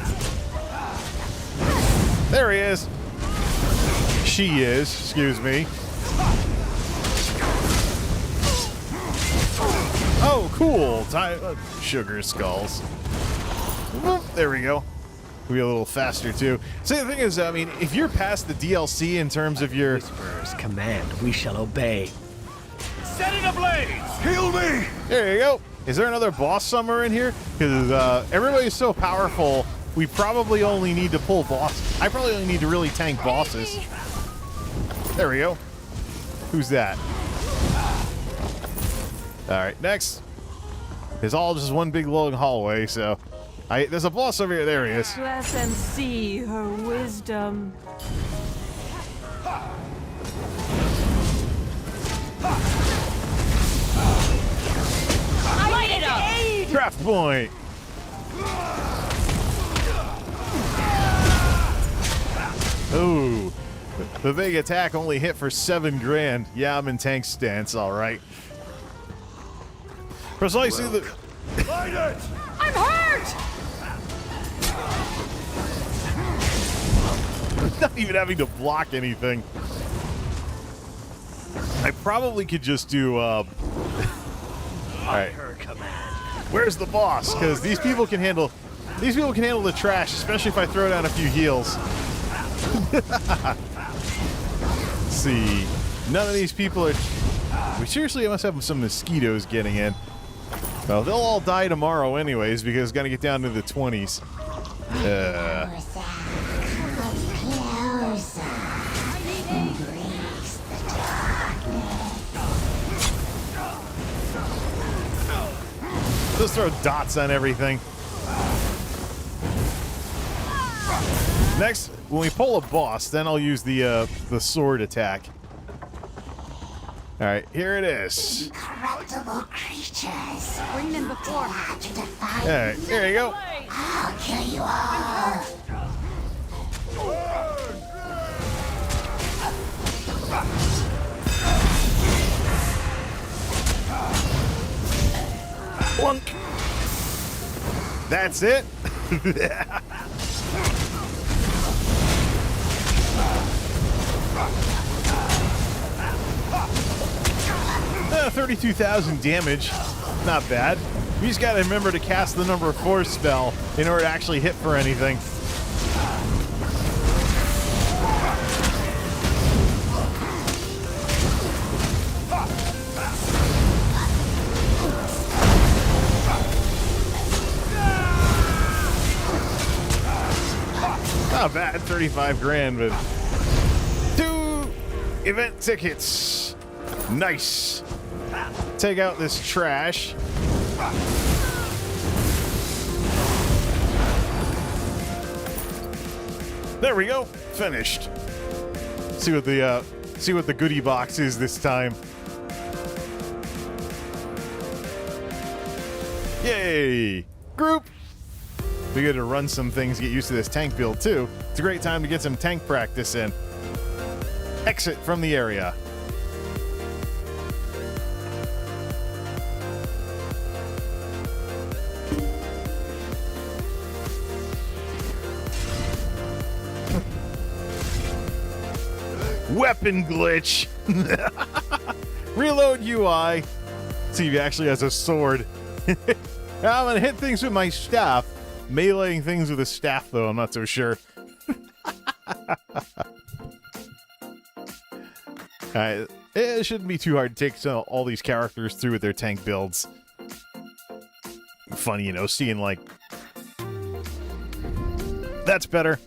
There he is. She is, excuse me. Oh, cool. Sugar skulls. Whoop, there we go. We'll be a little faster, too. See, the thing is, I mean, if you're past the DLC in terms of your... Whisperer's command, we shall obey. Set it ablaze! Heal me! There you go. Is there another boss somewhere in here? Because everybody's so powerful, we probably only need to pull boss. I probably only need to really tank bosses. There we go. Who's that? All right, next. It's all just one big long hallway, so... there's a boss over here. There he is. Bless and see her wisdom. Light it up! Craft point. Ooh. The big attack only hit for 7 grand. Yeah, I'm in tank stance, all right. Precisely the... Light it! I'm hurt! Not even having to block anything. I probably could just do, Alright. Where's the boss? Because these people can handle the trash, especially if I throw down a few heals. Let's see. None of these people are... We seriously must have some mosquitoes getting in. Well, they'll all die tomorrow anyways, because it's gonna get down to the 20s. Closer. Embrace the darkness. Just throw dots on everything. Next, when we pull a boss, then I'll use the sword attack. All right, here it is. Incorruptible creatures. Bring them before. Have to defy All right, here you go. I'll kill you all. Plunk. That's it. 32,000 damage. Not bad. We just gotta remember to cast the number 4 spell in order to actually hit for anything. Not bad, 35 grand, but 2 event tickets. Nice. Take out this trash. There we go. Finished. See what the goodie box is this time. Yay! Group. We got to run some things, get used to this tank build too. It's a great time to get some tank practice in. Exit from the area. Weapon glitch. Reload UI. See if he actually has a sword. I'm gonna hit things with my staff. Meleeing things with a staff, though, I'm not so sure. Alright, it shouldn't be too hard to take all these characters through with their tank builds. Funny, you know, seeing like... That's better.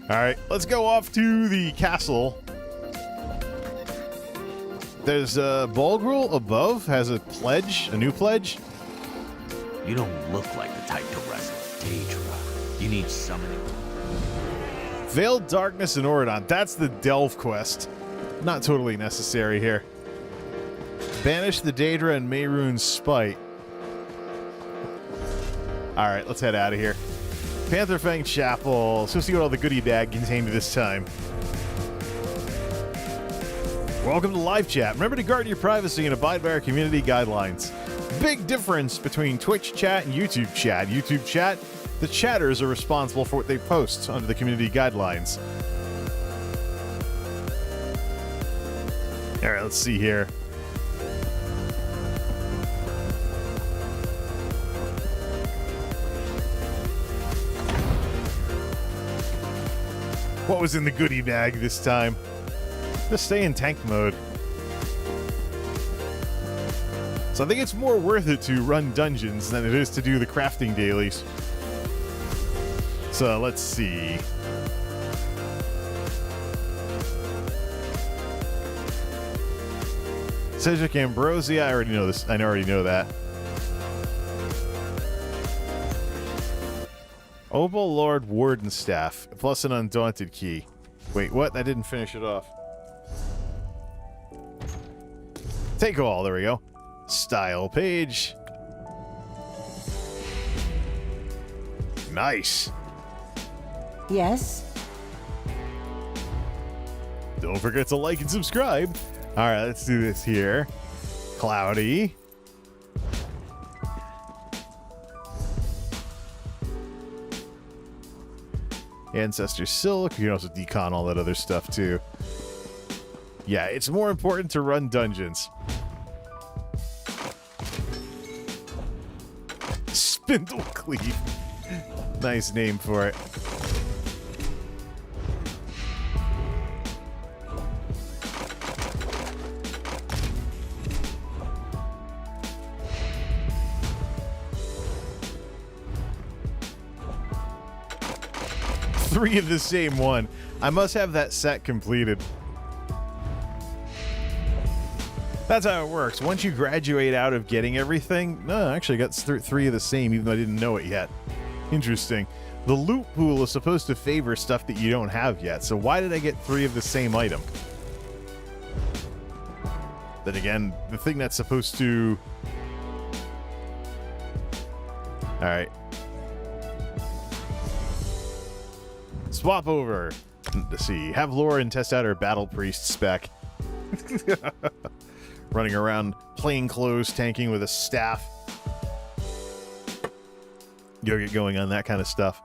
Alright, let's go off to the castle. There's a Bulgrul above, has a pledge, a new pledge. You don't look like the type to wrestle Daedra. You need summoning. Veiled Darkness and Oridon. That's the Delve quest. Not totally necessary here. Banish the Daedra and Mehrunes' spite. Alright, let's head out of here. Pantherfang Chapel. Let's go see what all the goodie bag contained this time. Welcome to live chat. Remember to guard your privacy and abide by our community guidelines. Big difference between Twitch chat and YouTube chat. YouTube chat, the chatters are responsible for what they post under the community guidelines. All right, let's see here. What was in the goodie bag this time? Just stay in tank mode. So I think it's more worth it to run dungeons than it is to do the crafting dailies. So let's see. Cedric Ambrosia, I already know this. I already know that. Opal Lord Wardenstaff, plus an Undaunted key. Wait, what? That didn't finish it off. Take all, there we go. Style page. Nice. Yes? Don't forget to like and subscribe. All right, let's do this here. Cloudy. Ancestor Silk. You can also decon all that other stuff too. Yeah, it's more important to run dungeons. Spindle Cleave. Nice name for it. Three of the same one. I must have that set completed. That's how it works. Once you graduate out of getting everything... No, I actually got three of the same, even though I didn't know it yet. Interesting. The loot pool is supposed to favor stuff that you don't have yet, so why did I get three of the same item? Then again, the thing that's supposed to... Alright. Swap over. Let's see. Have Lauren test out her Battle Priest spec. Running around plain clothes, tanking with a staff. You'll get going on that kind of stuff.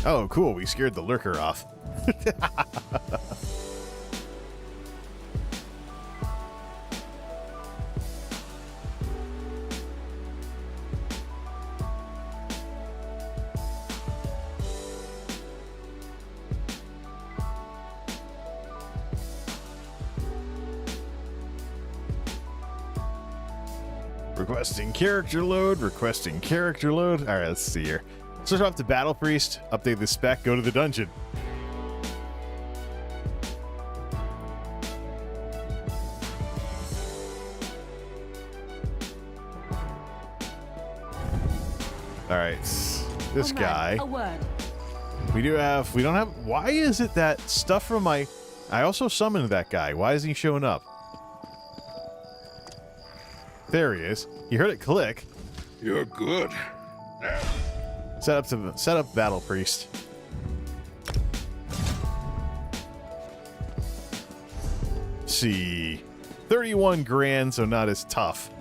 Oh, cool. We scared the lurker off. Requesting character load, requesting character load. All right, let's see here. Switch off to Battle Priest, update the spec, go to the dungeon. All right, this guy. A word. We don't have, why is it that stuff from I also summoned that guy. Why isn't he showing up? There he is. You heard it click. You're good. Set up Battle Priest. See. 31 grand, so not as tough.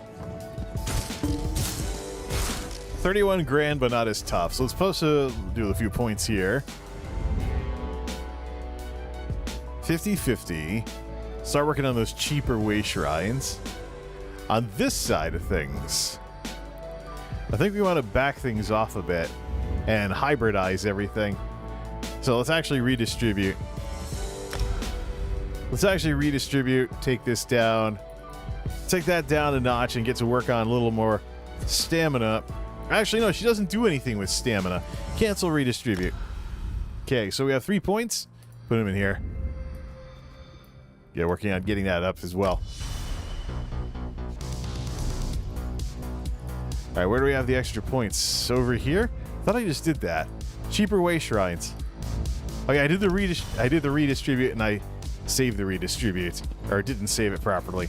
31 grand, but not as tough. So it's supposed to do a few points here. 50-50. Start working on those cheaper way shrines. On this side of things, I think we want to back things off a bit and hybridize everything. So let's actually redistribute. Take this down. Take that down a notch and get to work on a little more stamina. Actually, no, she doesn't do anything with stamina. Cancel redistribute. Okay, so we have 3 points. Put them in here. Yeah, working on getting that up as well. All right, where do we have the extra points? Over here? I thought I just did that. Cheaper way shrines. Oh yeah, I did the redistribute and I saved the redistribute, or didn't save it properly.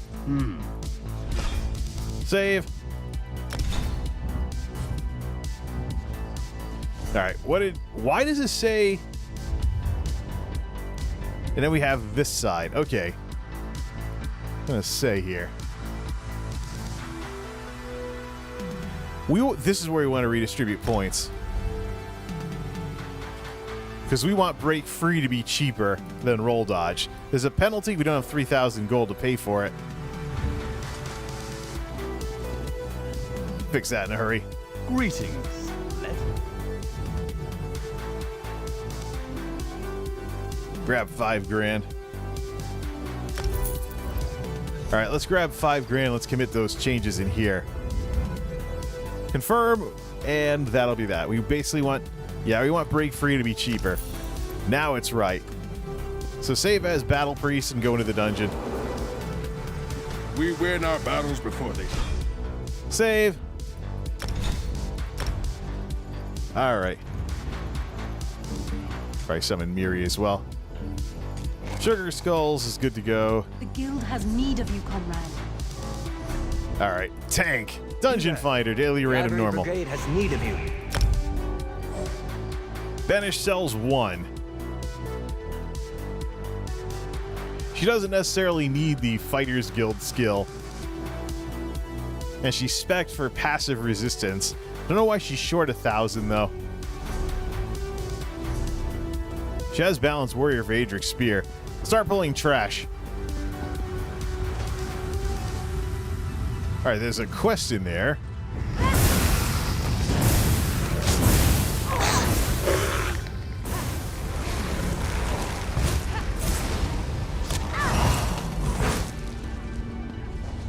Save. All right, why does it say? And then we have this side. Okay. gonna say here. This is where we want to redistribute points. Because we want break free to be cheaper than roll dodge. There's a penalty, we don't have 3,000 gold to pay for it. Fix that in a hurry. Greetings. Grab 5 grand. All right, let's grab 5 grand. Let's commit those changes in here. Confirm, and that'll be that. We basically want, we want break free to be cheaper. Now it's right. So save as battle priest and go into the dungeon. We win our battles before they... Save. All right. Probably summon Miri as well. Sugar Skulls is good to go. The guild has need of you, comrade. All right. Tank. Dungeon Finder. Daily random normal. Brigade has need of you. Banish sells 1. She doesn't necessarily need the Fighters Guild skill. And she's spec'd for passive resistance. Don't know why she's short 1,000 though. She has Balanced Warrior for Adric's Spear. Start pulling trash. Alright, there's a quest in there.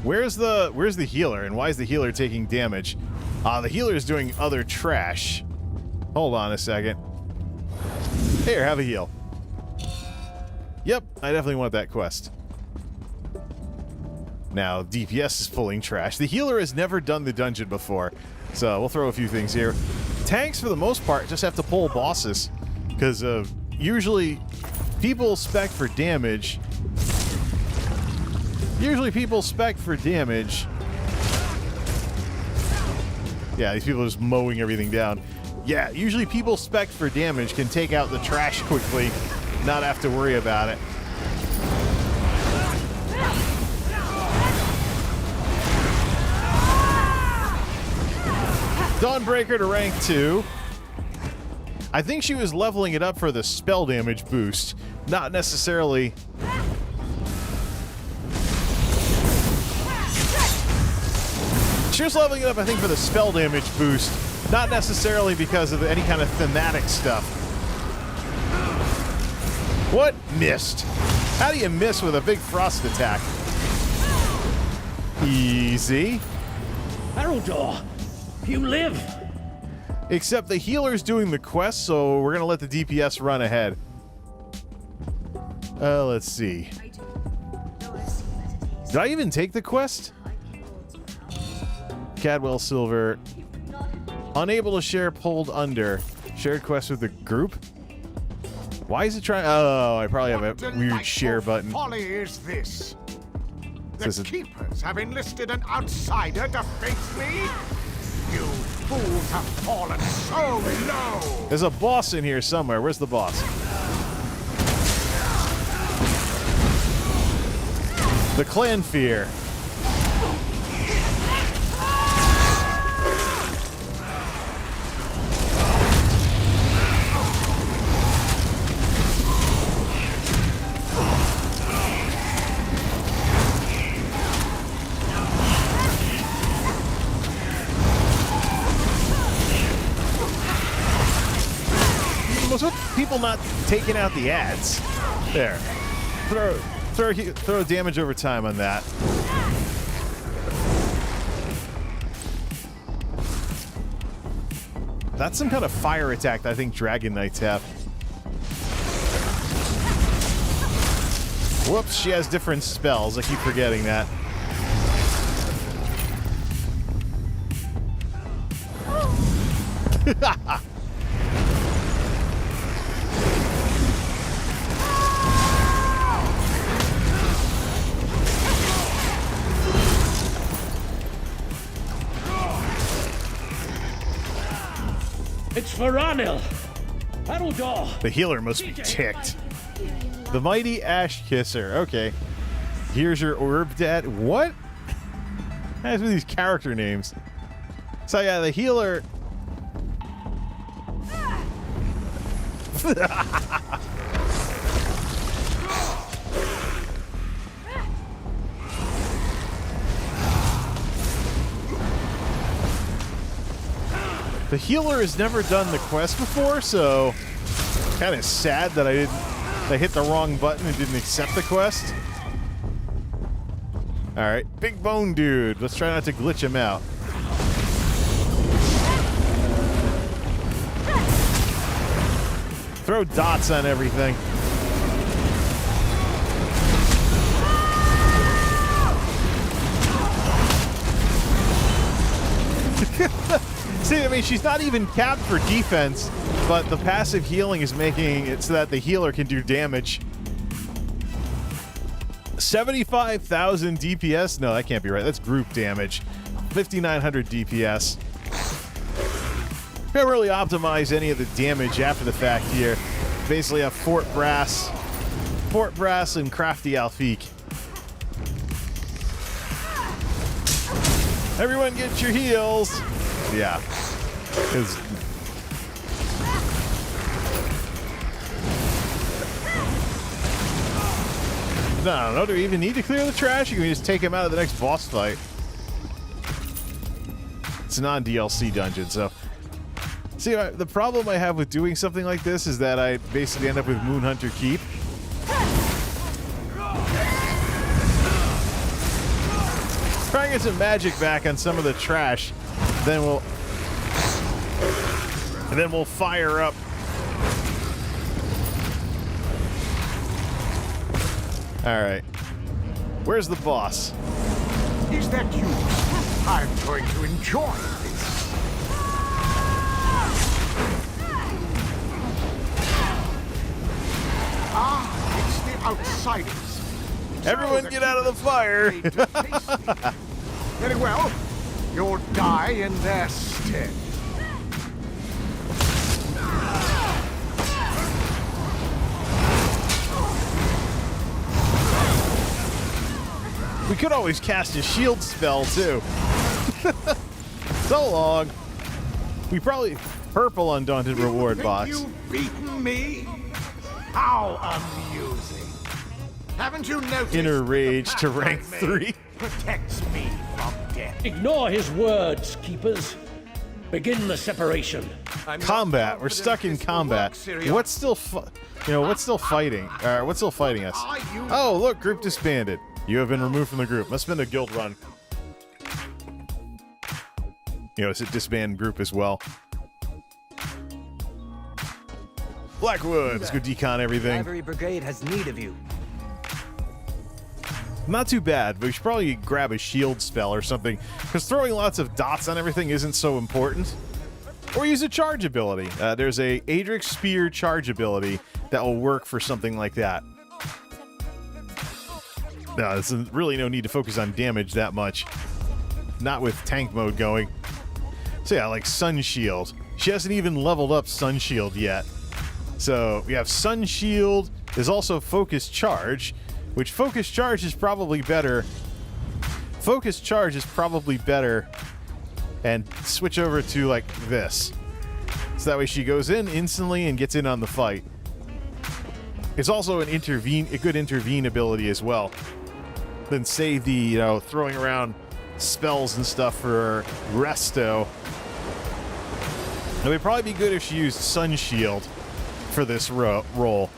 Where's the healer, and why is the healer taking damage? The healer is doing other trash. Hold on a second. Here, have a heal. Yep, I definitely want that quest. Now, DPS is pulling trash. The healer has never done the dungeon before, so we'll throw a few things here. Tanks, for the most part, just have to pull bosses, because usually people spec for damage. Yeah, these people are just mowing everything down. Yeah, usually people spec for damage can take out the trash quickly, not have to worry about it. Dawnbreaker to rank 2. I think she was leveling it up for the spell damage boost, not necessarily... She was leveling it up, I think, for the spell damage boost, not necessarily because of any kind of thematic stuff. What? Missed. How do you miss with a big frost attack? Easy. Haroldor, you live. Except the healer's doing the quest, so we're going to let the DPS run ahead. Let's see. Did I even take the quest? Cadwell Silver. Unable to share, pulled under. Shared quest with the group? Why is it trying? Oh, I probably have a weird share button. Folly is this? The Says it- keepers have enlisted an outsider to face me? You fools have fallen so low! There's a boss in here somewhere. Where's the boss? The Clan Fear. People not taking out the ads. There. Throw damage over time on that. That's some kind of fire attack that I think Dragon Knights have. Whoops, she has different spells. I keep forgetting that. It's Varanil. Haroldor. The healer must be ticked. The Mighty Ash Kisser. Okay. Here's your orb, Dad. What? What's with these character names? So yeah, the healer. The healer has never done the quest before, so kind of sad that I hit the wrong button and didn't accept the quest. All right, big bone dude. Let's try not to glitch him out. Throw dots on everything. See, I mean, she's not even capped for defense, but the passive healing is making it so that the healer can do damage. 75,000 DPS? No, that can't be right. That's group damage. 5,900 DPS. Can't really optimize any of the damage after the fact here. Basically have Fort Brass, and Crafty Alfique. Everyone get your heals. Yeah. No, do we even need to clear the trash? You can just take him out of the next boss fight. It's a non-DLC dungeon, so... See, the problem I have with doing something like this is that I basically end up with Moonhunter Keep. Try and get some magic back on some of the trash, then we'll fire up. All right, where's the boss? Is that you? I'm going to enjoy this. It's the outsiders. Everyone get out of the fire. Very well. You'll die in their stead. We could always cast a shield spell, too. So long. We probably... Purple Undaunted Reward box. You've beaten me? How amusing. Haven't you noticed? Inner Rage to rank that 3. Protects me from death. Ignore his words, keepers. Begin the separation. Combat. We're stuck in combat. What's still what's still fighting? What's still fighting us? Oh, look, group disbanded. You have been removed from the group. Must have been a guild run. It's a disband group as well. Blackwood. Let's go decon everything. Cavalry Brigade has need of you. Not too bad, but we should probably grab a shield spell or something, because throwing lots of dots on everything isn't so important. Or use a charge ability. There's a Adrix Spear charge ability that will work for something like that. No, there's really no need to focus on damage that much. Not with tank mode going. So yeah, like Sun Shield. She hasn't even leveled up Sun Shield yet. So we have Sun Shield. There's also Focus Charge, which Focus Charge is probably better. Focus Charge is probably better. And switch over to like this. So that way she goes in instantly and gets in on the fight. It's also a good intervene ability as well. Then save the, throwing around spells and stuff for Resto. It would probably be good if she used Sun Shield for this role.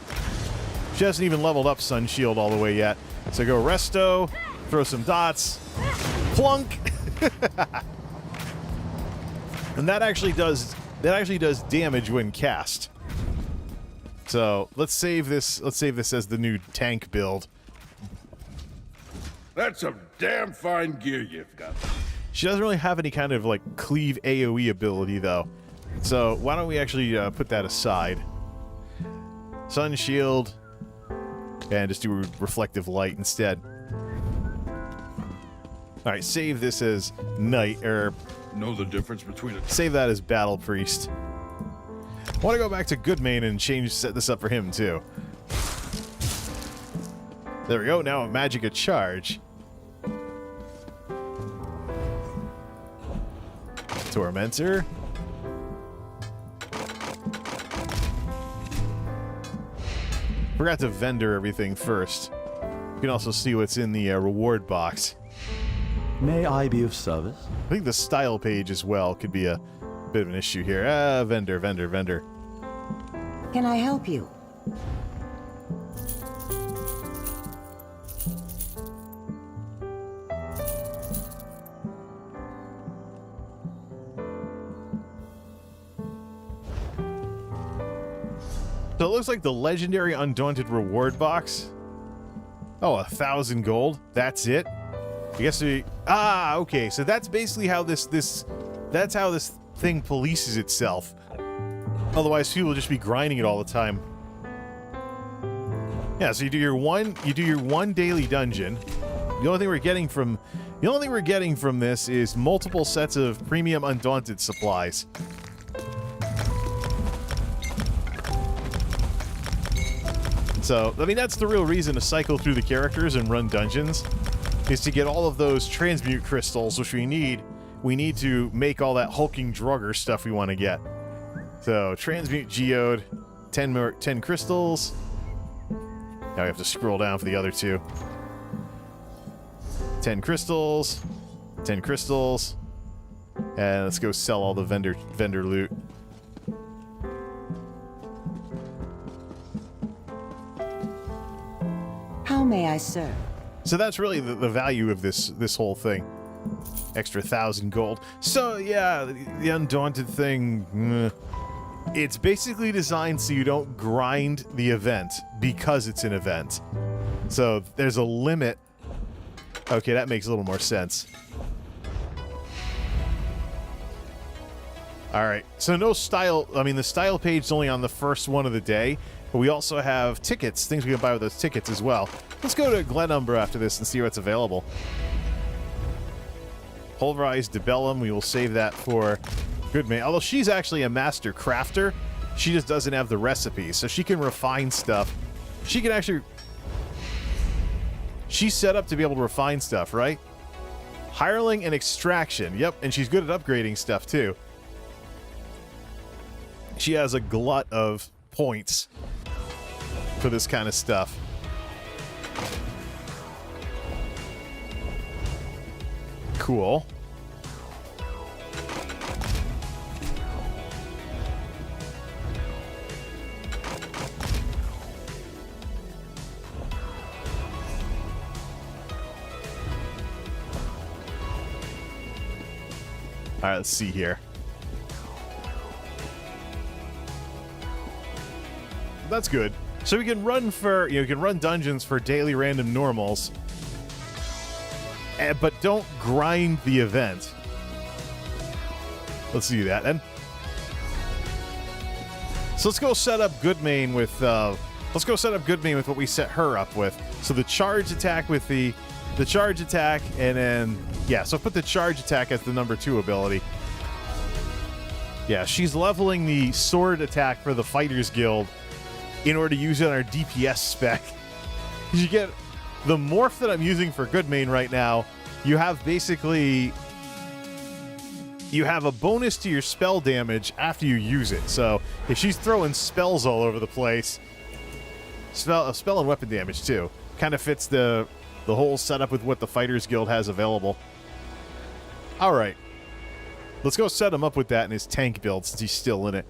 She hasn't even leveled up Sun Shield all the way yet. So go Resto, throw some dots, plunk. And that actually does damage when cast. So let's save this as the new tank build. That's some damn fine gear you've got. She doesn't really have any kind of like cleave AoE ability though. So why don't we actually put that aside? Sun Shield, and just do Reflective Light instead. All right, save this as Knight, or Know the difference between a... Save that as Battle Priest. I want to go back to Goodmane and set this up for him too. There we go. Now a magic charge. Tormentor. Forgot to vendor everything first. You can also see what's in the reward box. May I be of service? I think the style page as well could be a bit of an issue here. Vendor. Can I help you? So it looks like the legendary Undaunted reward box. Oh, 1,000 gold. That's it. I guess we... okay. So that's basically how that's how this thing polices itself. Otherwise, people will just be grinding it all the time. Yeah, so you do your one daily dungeon. The only thing we're getting from this is multiple sets of premium Undaunted supplies. So, I mean, that's the real reason to cycle through the characters and run dungeons, is to get all of those transmute crystals, which we need. We need to make all that hulking drugger stuff we want to get. So, transmute geode, 10 crystals. Now we have to scroll down for the other two. 10 crystals, 10 crystals, and let's go sell all the vendor loot. How may I serve? So that's really the value of this whole thing. Extra 1,000 gold. So yeah, the Undaunted thing, it's basically designed so you don't grind the event because it's an event. So there's a limit. Okay, that makes a little more sense. All right, so no style. I mean, the style page is only on the first one of the day, but we also have tickets, things we can buy with those tickets as well. Let's go to Glenumbra after this and see what's available. Pulverized Debellum, we will save that for Goodman. Although she's actually a master crafter, she just doesn't have the recipes, so she can refine stuff. She can actually... She's set up to be able to refine stuff, right? Hireling and Extraction. Yep, and she's good at upgrading stuff, too. She has a glut of points for this kind of stuff. Cool. All right, let's see here. That's good. So we can run for, you can run dungeons for daily random normals, but don't grind the event. Let's do that then. So let's go set up Goodmain with what we set her up with. So the charge attack with the charge attack, and then yeah, so put the charge attack as the number 2 ability. Yeah, she's leveling the sword attack for the Fighters Guild in order to use it on our DPS spec. You get the morph that I'm using for Goodmain right now. You have basically a bonus to your spell damage after you use it. So if she's throwing spells all over the place, spell and weapon damage too, kind of fits the whole setup with what the Fighters Guild has available. All right, let's go set him up with that in his tank build since he's still in it.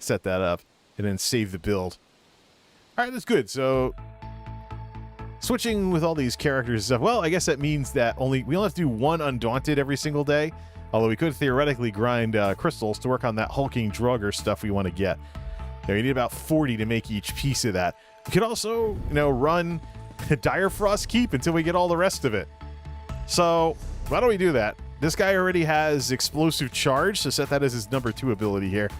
Set that up and then save the build. All right, that's good. So switching with all these characters and stuff, well, I guess that means that we only have to do one Undaunted every single day, although we could theoretically grind crystals to work on that hulking drugger stuff we want to get. You need about 40 to make each piece of that. We could also, run Dire Frost Keep until we get all the rest of it. So why don't we do that? This guy already has Explosive Charge, so set that as his number 2 ability here.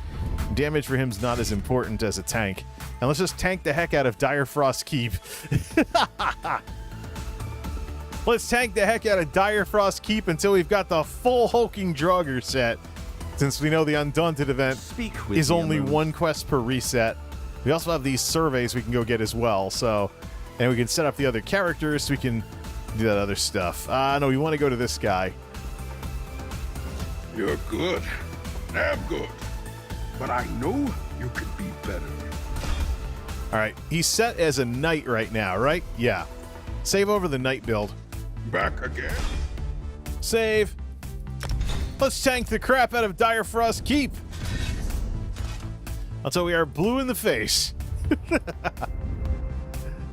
Damage for him is not as important as a tank. And let's just tank the heck out of Dire Frost Keep. Let's tank the heck out of Dire Frost Keep until we've got the full hulking drugger set. Since we know the Undaunted event is only 1 quest per reset. We also have these surveys we can go get as well, so And we can set up the other characters so we can do that other stuff. No, we want to go to this guy. You're good. Damn good. But I know you could be better. All right, he's set as a knight right now, right? Yeah. Save over the knight build. Back again. Save. Let's tank the crap out of Dire Frost Keep. Until we are blue in the face.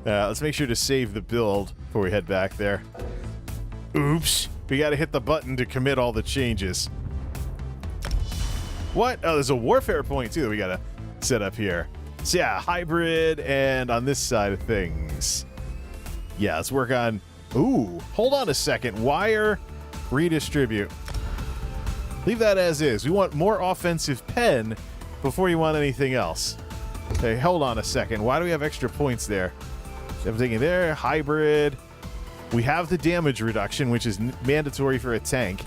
Let's make sure to save the build before we head back there. Oops. We got to hit the button to commit all the changes. What? Oh, there's a warfare point, too, that we got to set up here. So, yeah, hybrid and on this side of things. Yeah, let's work on... Ooh, hold on a second. Wire, redistribute. Leave that as is. We want more offensive pen before you want anything else. Okay, hold on a second. Why do we have extra points there? Everything in there, hybrid. We have the damage reduction, which is mandatory for a tank.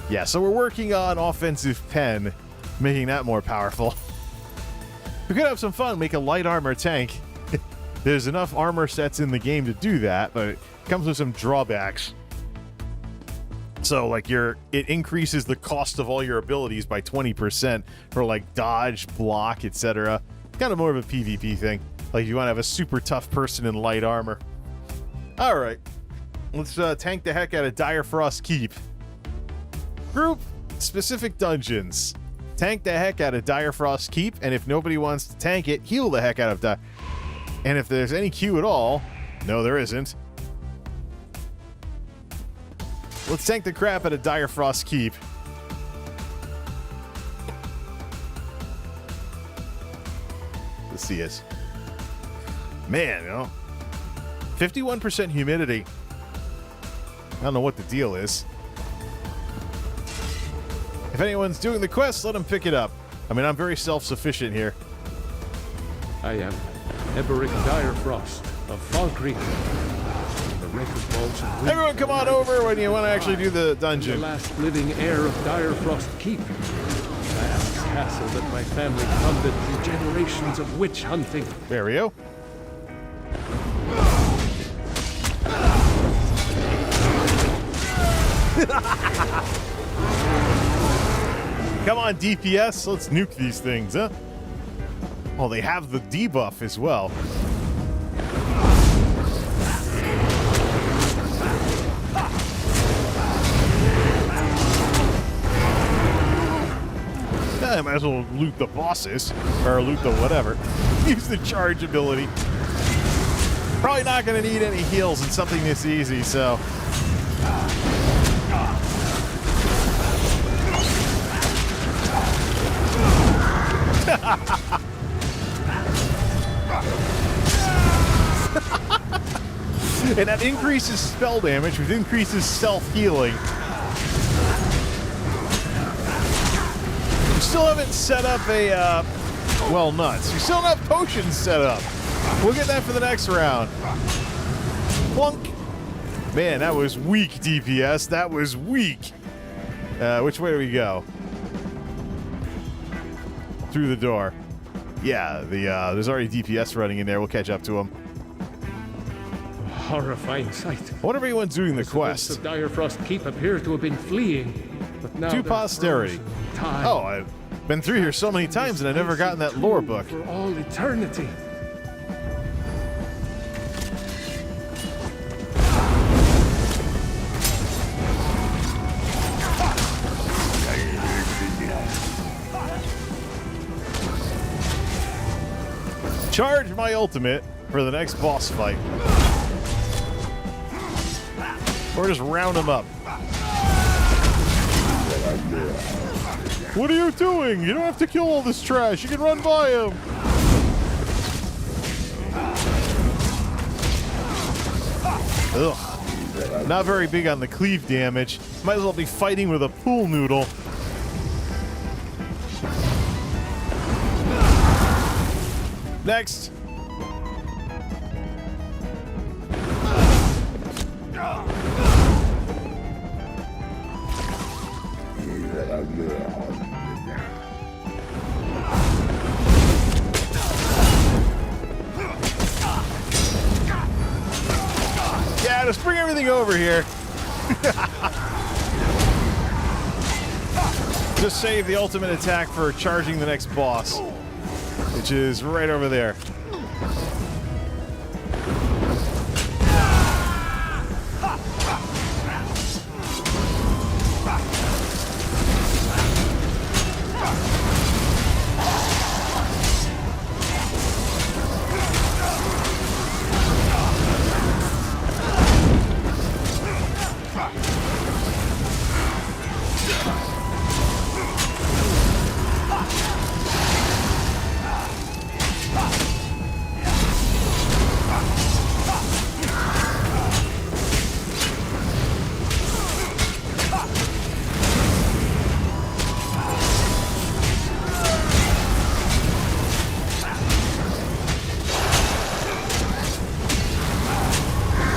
Yeah, so we're working on offensive pen, making that more powerful. We could have some fun, make a light armor tank. There's enough armor sets in the game to do that, but it comes with some drawbacks. So, like, it increases the cost of all your abilities by 20% for, like, dodge, block, etc. Kind of more of a PvP thing. Like, you want to have a super tough person in light armor. Alright. Let's tank the heck out of Dire Frost Keep. Group specific dungeons. Tank the heck out of Dire Frost Keep, and if nobody wants to tank it, heal the heck out of And if there's any queue at all, no, there isn't. Let's tank the crap out of Dire Frost Keep. Let's see it. Man, 51% humidity. I don't know what the deal is. If anyone's doing the quest, let them pick it up. I mean, I'm very self-sufficient here. I am Eberic Direfrost of Fall Creek. The record balls of Everyone come on over when you want to actually do the dungeon. The last living heir of Direfrost Keep. Vast castle that my family funded through generations of witch hunting. There we go. Come on, DPS, let's nuke these things, huh? Oh, they have the debuff as well. I might as well loot the bosses, or loot the whatever. Use the charge ability. Probably not going to need any heals in something this easy, so... And that increases spell damage, which increases self-healing. We still haven't set up a, well, nuts. We still don't have potions set up. We'll get that for the next round. Plunk. Man, that was weak, DPS. That was weak. Which way do we go? Through the door. Yeah, there's already DPS running in there. We'll catch up to him. Horrifying sight. I wonder if anyone's doing the quest. The Direfrost Keep appear to have been fleeing, but now to posterity. Oh, I've been through here so many times and I've never gotten that lore book. For all eternity. Charge my ultimate for the next boss fight. Or just round him up. What are you doing? You don't have to kill all this trash. You can run by him. Ugh. Not very big on the cleave damage. Might as well be fighting with a pool noodle. Next. everything over here. Just save the ultimate attack for charging the next boss, which is right over there.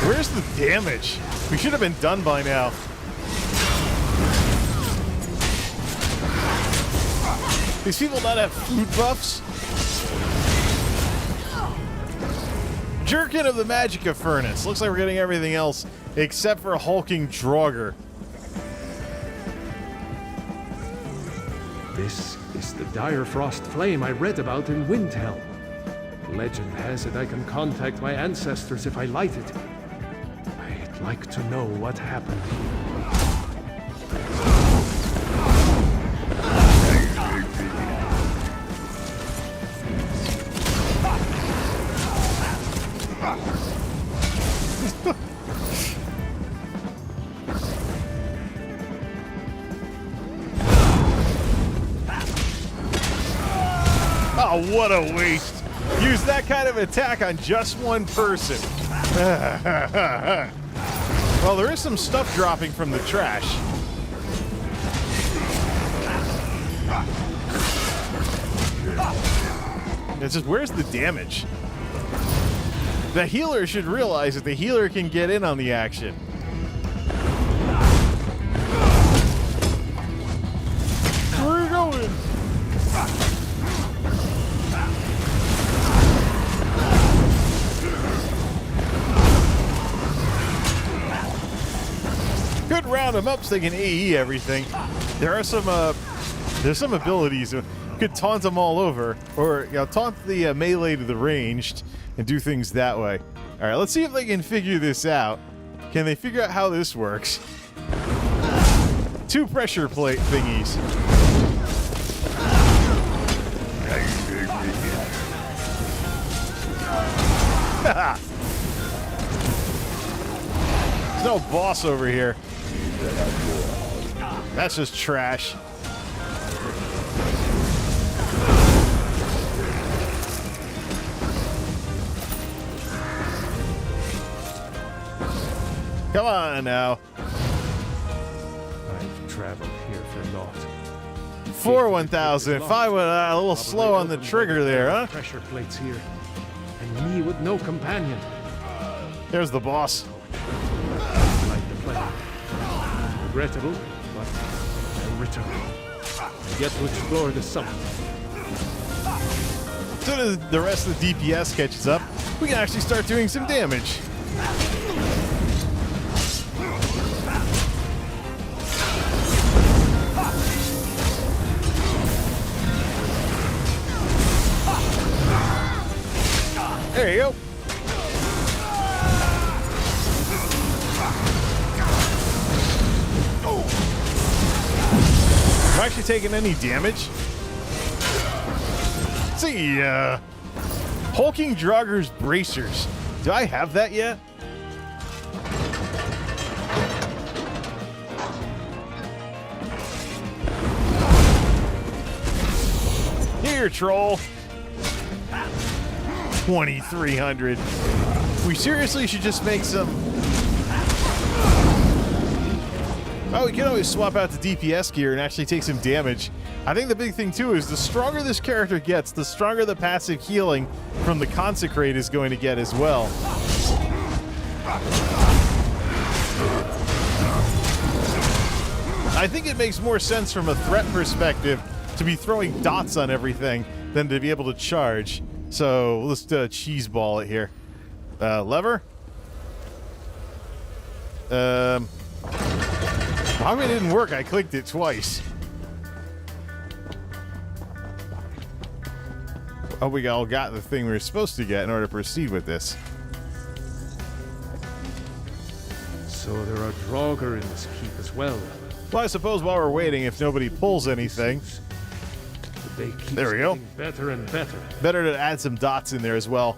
Where's the damage? We should have been done by now. These people not have food buffs? Jerkin of the Magicka Furnace. Looks like we're getting everything else except for hulking Draugr. This is the dire frost flame I read about in Windhelm. Legend has it I can contact my ancestors if I light it. I'd like to know what happened. Oh, what a waste. Use that kind of attack on just one person. Well, there is some stuff dropping from the trash. It's just, where's the damage? The healer should realize that the healer can get in on the action. Where are you going? Could round them up so they can AE everything. There are some, there's some abilities. Could taunt them all over, or taunt the melee to the ranged and do things that way. All right, let's see if they can figure this out. Can they figure out how this works? 2 pressure plate thingies. There's no boss over here. That's just trash. Come on now. I've traveled here for naught. 1,000. If I were a little slow on the trigger there, huh? Pressure plates here, and me with no companion. There's the boss. Like the play. Regrettable, but I return. I get to explore the summit. As soon as the rest of the DPS catches up, we can actually start doing some damage. There you go. Am I actually taking any damage? Let's see, hulking Draugr's bracers. Do I have that yet? Here, troll. 2,300. We seriously should just make some... Oh, we can always swap out the DPS gear and actually take some damage. I think the big thing, too, is the stronger this character gets, the stronger the passive healing from the Consecrate is going to get as well. I think it makes more sense from a threat perspective to be throwing dots on everything than to be able to charge. So let's cheese ball it here. Lever. How come it didn't work? I clicked it twice. Oh, we all got the thing we were supposed to get in order to proceed with this. So there are Draugr in this keep as well. Well, I suppose while we're waiting, if nobody pulls anything... The day keeps There we go. getting better and better. Better to add some dots in there as well.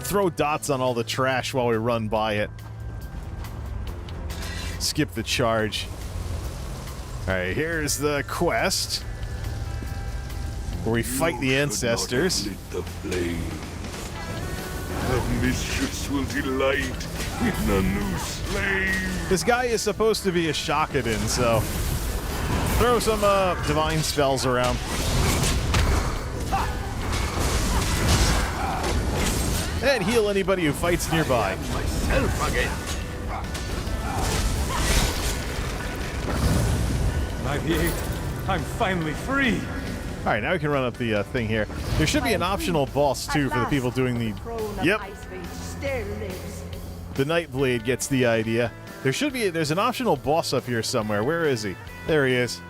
Throw dots on all the trash while we run by it. Skip the charge. Alright, here's the quest. Where we fight the ancestors. The flame. The mistress will delight in a new slave. This guy is supposed to be a Shakadin, so throw some divine spells around. And heal anybody who fights nearby. Myself again. 98. I'm finally free. Alright, now we can run up the thing here. There should be an optional boss, too, for the people doing the... Yep. The Nightblade gets the idea. There should be... There's an optional boss up here somewhere. Where is he? There he is.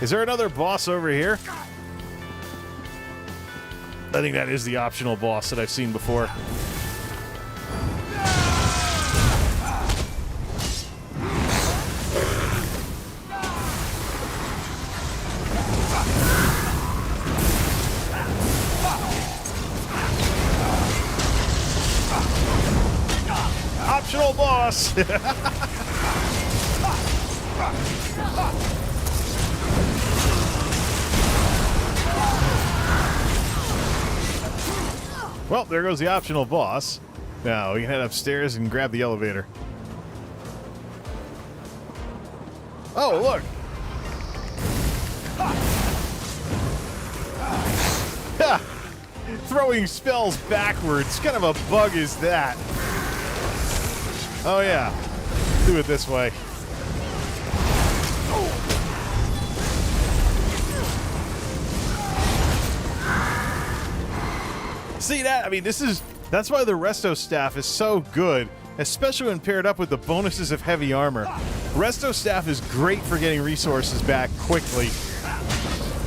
Is there another boss over here? I think that is the optional boss that I've seen before. Optional boss! Well, there goes the optional boss. Now, we can head upstairs and grab the elevator. Oh, look! Ha! Throwing spells backwards. What kind of a bug is that? Oh, yeah. Do it this way. See that? I mean, that's why the Resto Staff is so good, especially when paired up with the bonuses of heavy armor. Resto Staff is great for getting resources back quickly,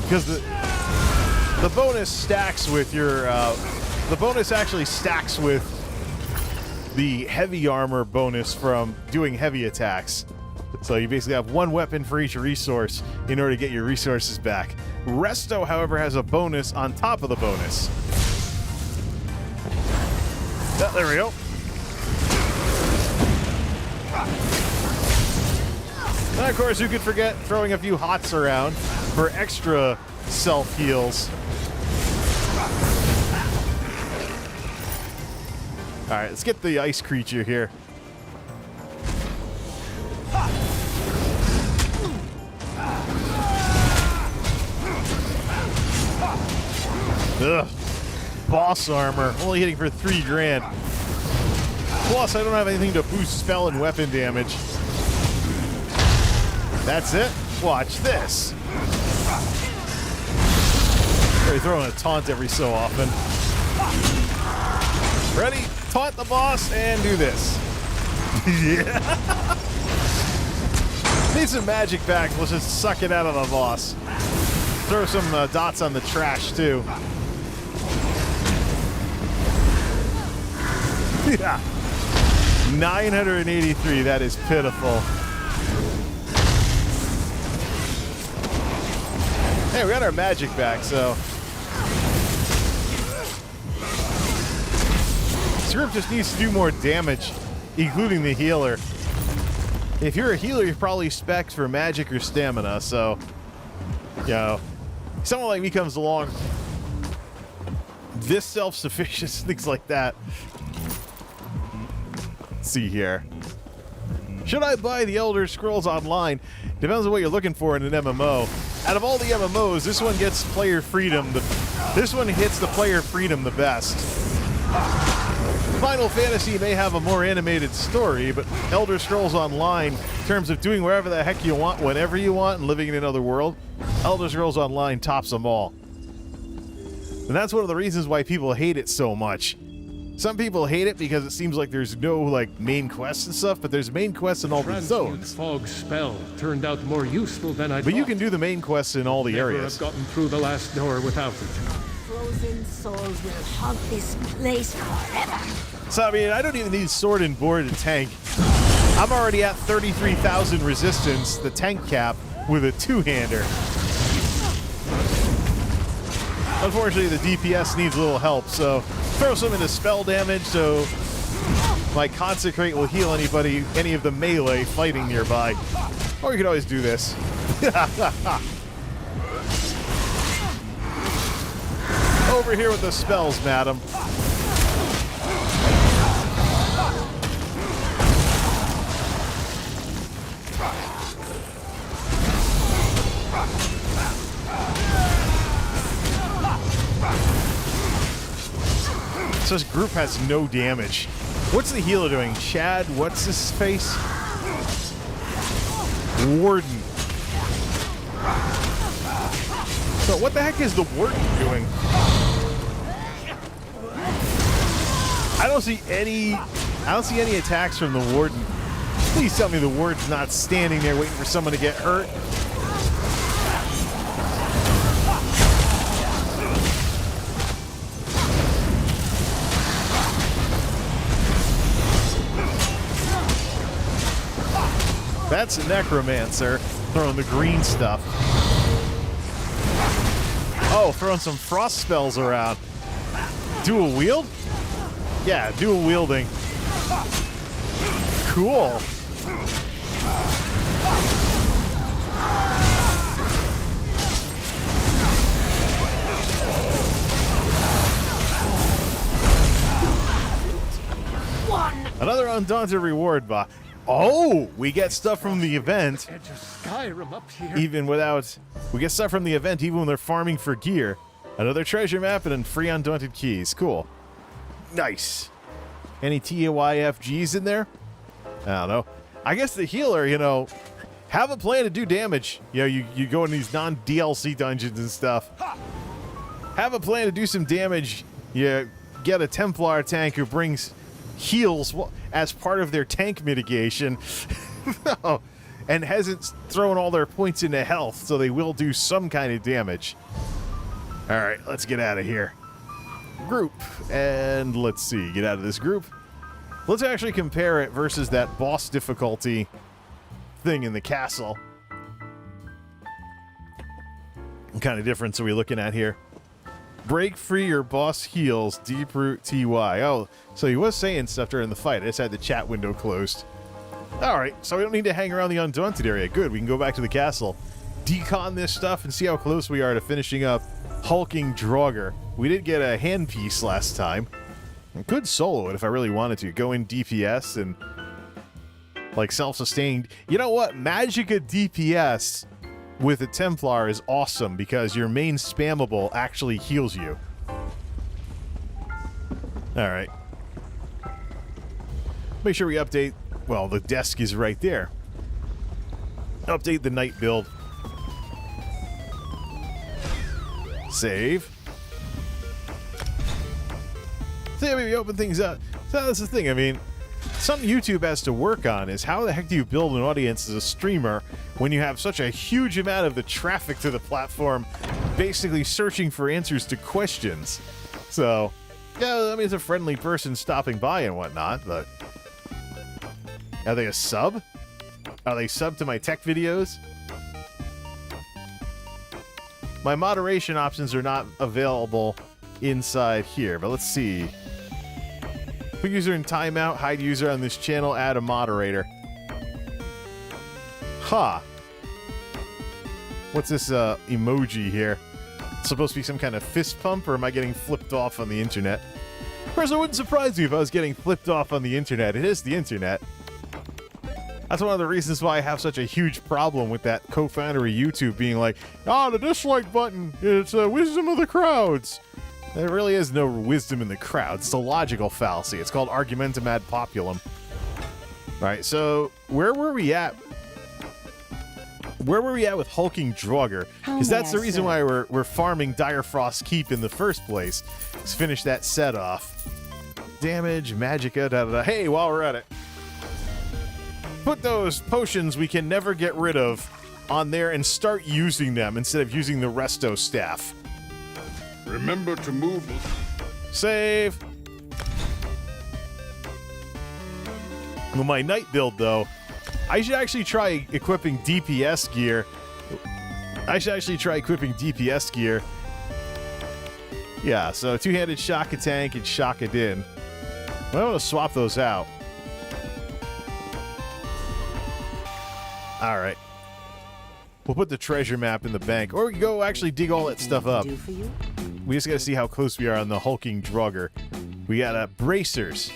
because the bonus stacks with your, the bonus actually stacks with the heavy armor bonus from doing heavy attacks. So you basically have one weapon for each resource in order to get your resources back. Resto, however, has a bonus on top of the bonus. Oh, there we go. And of course, who could forget throwing a few hots around for extra self-heals. Alright, let's get the ice creature here. Ugh. Boss armor. Only hitting for 3 grand. Plus, I don't have anything to boost spell and weapon damage. That's it. Watch this. They're throwing a taunt every so often. Ready? Taunt the boss and do this. Yeah. Need some magic back. Let's just suck it out of the boss. Throw some dots on the trash, too. Yeah. 983. That is pitiful. Hey, we got our magic back, so. This group just needs to do more damage, including the healer. If you're a healer, you're probably spec'd for magic or stamina, so. You know, someone like me comes along. This self-sufficiency, things like that. Let's see here. Should I buy the Elder Scrolls Online? Depends on what you're looking for in an MMO. Out of all the MMOs, this one gets player freedom. This one hits the player freedom the best. Final Fantasy may have a more animated story, but Elder Scrolls Online, in terms of doing wherever the heck you want, whenever you want, and living in another world, Elder Scrolls Online tops them all. And that's one of the reasons why people hate it so much. Some people hate it because it seems like there's no, like, main quests and stuff, but there's main quests in all the zones. Fog spell turned out more useful than I thought. But you can do the main quests in all the areas. I've gotten through the last door without it. Frozen souls will haunt this place forever. So, I mean, I don't even need sword and board and tank. I'm already at 33,000 resistance, the tank cap, with a two-hander. Unfortunately, the DPS needs a little help, so throw some into spell damage so my Consecrate will heal any of the melee fighting nearby. Or you could always do this. Over here with the spells, madam. So this group has no damage. What's the healer doing? Chad, what's his face? Warden. So what the heck is the Warden doing? I don't see any attacks from the Warden. Please tell me the Warden's not standing there waiting for someone to get hurt. That's a necromancer throwing the green stuff. Oh, throwing some frost spells around. Dual wield? Yeah, dual wielding. Cool. Another Undaunted reward box. Oh, we get stuff from the event. Edge of Skyrim up here. We get stuff from the event even when they're farming for gear. Another treasure map and free Undaunted keys. Cool. Nice. Any TYFGs in there? I don't know. I guess the healer, have a plan to do damage. You go in these non-DLC dungeons and stuff. Have a plan to do some damage. You get a Templar tank who brings heals as part of their tank mitigation. And hasn't thrown all their points into health, so they will do some kind of damage. Alright, let's get out of here. Group. And let's see, get out of this group. Let's actually compare it versus that boss difficulty thing in the castle. What kind of difference are we looking at here? Break free your boss heals, deep root TY. Oh, so he was saying stuff during the fight. I just had the chat window closed. Alright, so we don't need to hang around the Undaunted area. Good, we can go back to the castle. Decon this stuff and see how close we are to finishing up Hulking Draugr. We did get a handpiece last time. I could solo it if I really wanted to. Go in DPS and like self-sustained. You know what? Magicka DPS with a Templar is awesome because your main spammable actually heals you. Alright. Make sure we update. Well, the desk is right there. Update the night build. Save. So maybe open things up. So that's the thing. I mean, something YouTube has to work on is how the heck do you build an audience as a streamer when you have such a huge amount of the traffic to the platform basically searching for answers to questions. So, yeah, I mean, it's a friendly person stopping by and whatnot, but are they a sub? Are they sub to my tech videos? My moderation options are not available inside here, but let's see. Put user in timeout, hide user on this channel, add a moderator. Huh. What's this emoji here? It's supposed to be some kind of fist pump, or am I getting flipped off on the internet? Of course, it wouldn't surprise me if I was getting flipped off on the internet. It is the internet. That's one of the reasons why I have such a huge problem with that co-founder of YouTube being like, the dislike button, it's a wisdom of the crowds. There really is no wisdom in the crowd. It's a logical fallacy. It's called argumentum ad populum. All right, so where were we at where were we at with hulking Draugr? Because may that's the I reason serve? why we're farming Direfrost Keep in the first place. Let's finish that set off. Damage, magicka, da-da-da. Hey, while we're at it, put those potions we can never get rid of on there and start using them instead of using the resto staff. Remember to move. Save. Well, my knight build, though, I should actually try equipping DPS gear. Yeah, so two-handed Shaka Tank and Shaka Din. I want to swap those out. All right. We'll put the treasure map in the bank, or we can go actually dig all that stuff up. Do for you? We just got to see how close we are on the hulking Draugr. We got bracers.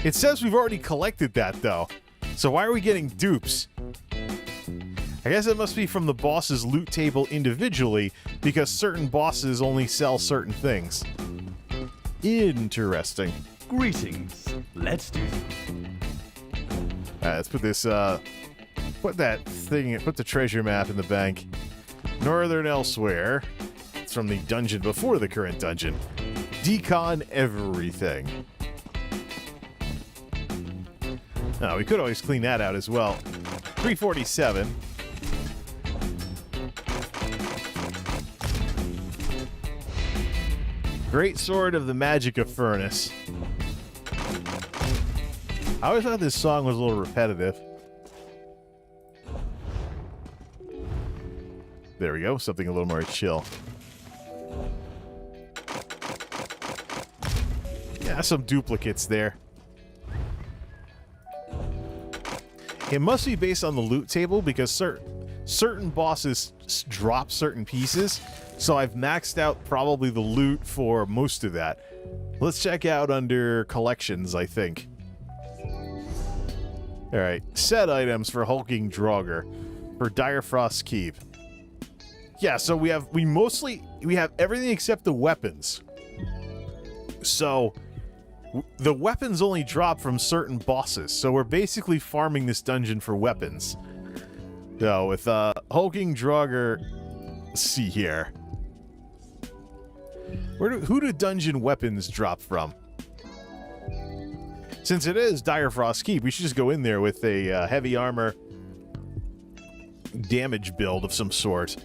It says we've already collected that, though. So why are we getting dupes? I guess it must be from the boss's loot table individually, because certain bosses only sell certain things. Interesting. Greetings. Let's do this. Let's put this, put the treasure map in the bank. Northern Elsewhere. It's from the dungeon before the current dungeon. Decon everything. Oh, we could always clean that out as well. 347. Great Sword of the Magicka Furnace. I always thought this song was a little repetitive. There we go, something a little more chill. Yeah, some duplicates there. It must be based on the loot table because certain bosses drop certain pieces, so I've maxed out probably the loot for most of that. Let's check out under collections, I think. Alright, set items for hulking Draugr for Direfrost Keep. Yeah, so we have everything except the weapons. So the weapons only drop from certain bosses, so we're basically farming this dungeon for weapons. So with hulking Draugr, let's see here. Who do dungeon weapons drop from? Since it is Direfrost Keep, we should just go in there with a heavy armor damage build of some sort.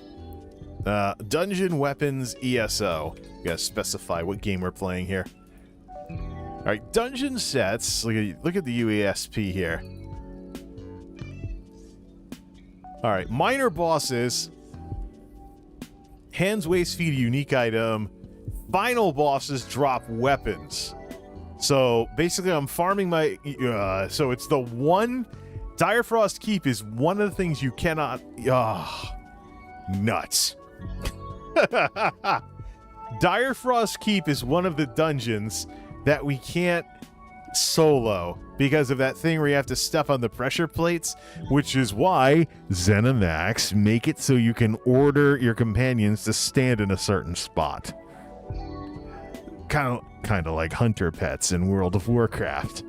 Dungeon weapons ESO. You gotta specify what game we're playing here. Alright, dungeon sets. Look at the UESP here. Alright, minor bosses. Hands, waist, feet, unique item. Final bosses drop weapons. So basically I'm farming my... so it's the one... Direfrost Keep is one of the things you cannot... nuts. Direfrost Keep is one of the dungeons that we can't solo because of that thing where you have to step on the pressure plates, which is why Zenimax make it so you can order your companions to stand in a certain spot. Kind of like hunter pets in World of Warcraft.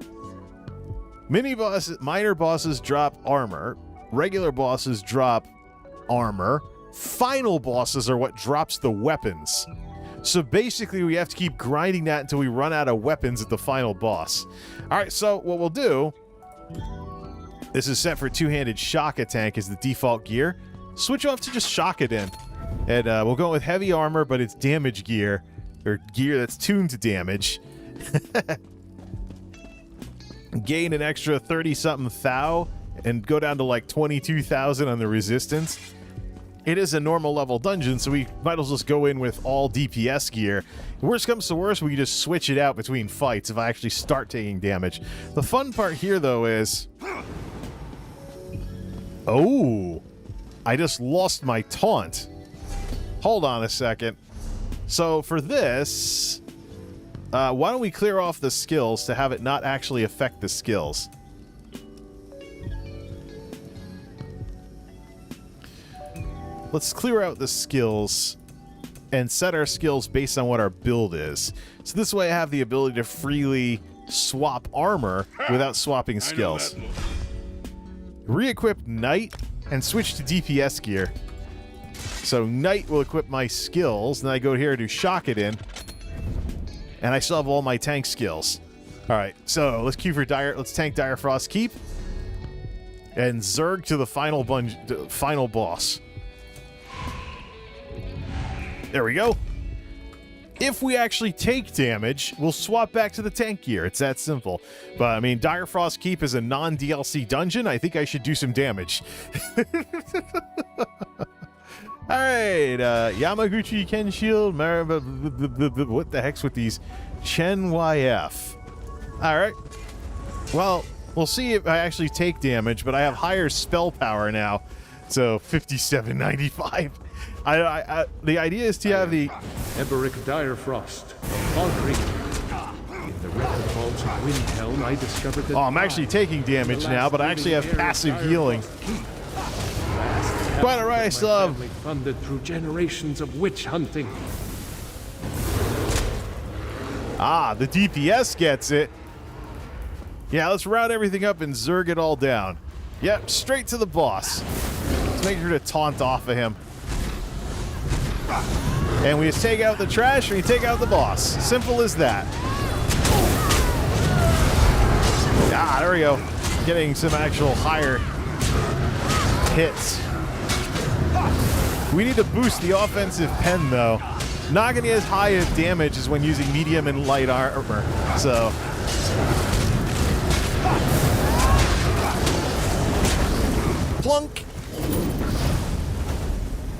Minor bosses drop armor. Regular bosses drop armor. Final bosses are what drops the weapons. So basically we have to keep grinding that until we run out of weapons at the final boss. Alright, so what we'll do... This is set for two-handed Shaka Tank as the default gear. Switch off to just Shaka Din. And we'll go with heavy armor, but it's damage gear. Or gear that's tuned to damage. Gain an extra 30-something thou. And go down to like 22,000 on the resistance. It is a normal level dungeon, so we might as well just go in with all DPS gear. Worst comes to worst, we can just switch it out between fights if I actually start taking damage. The fun part here, though, is... Oh! I just lost my taunt. Hold on a second. So for this, why don't we clear off the skills to have it not actually affect the skills? Let's clear out the skills and set our skills based on what our build is. So this way I have the ability to freely swap armor without swapping skills. Re-equip Knight and switch to DPS gear. So Knight will equip my skills, and then I go here to Shock it in, and I still have all my tank skills. All right, so let's queue for let's tank Dire Frost Keep, and Zerg to the final boss. There we go. If we actually take damage, we'll swap back to the tank gear. It's that simple. But, I mean, Dire Frost Keep is a non-DLC dungeon. I think I should do some damage. All right, Yamaguchi Ken Shield. What the heck's with these? Chen YF. All right. Well, we'll see if I actually take damage, but I have higher spell power now. So, 5795. The idea is to have the Eberic Direfrost, Valkyrie. In the record vaults of Windhelm, I discovered that. Oh, I'm actually taking damage now, but I actually have passive healing. Quite alright, I still have. Funded through generations of witch hunting. Ah, the DPS gets it. Yeah, let's round everything up and Zerg it all down. Yep, straight to the boss. Let's make sure to taunt off of him. And we just take out the trash and we take out the boss. Simple as that. Ah, there we go. Getting some actual higher hits. We need to boost the offensive pen, though. Not going to get as high of damage as when using medium and light armor. So. Plunk!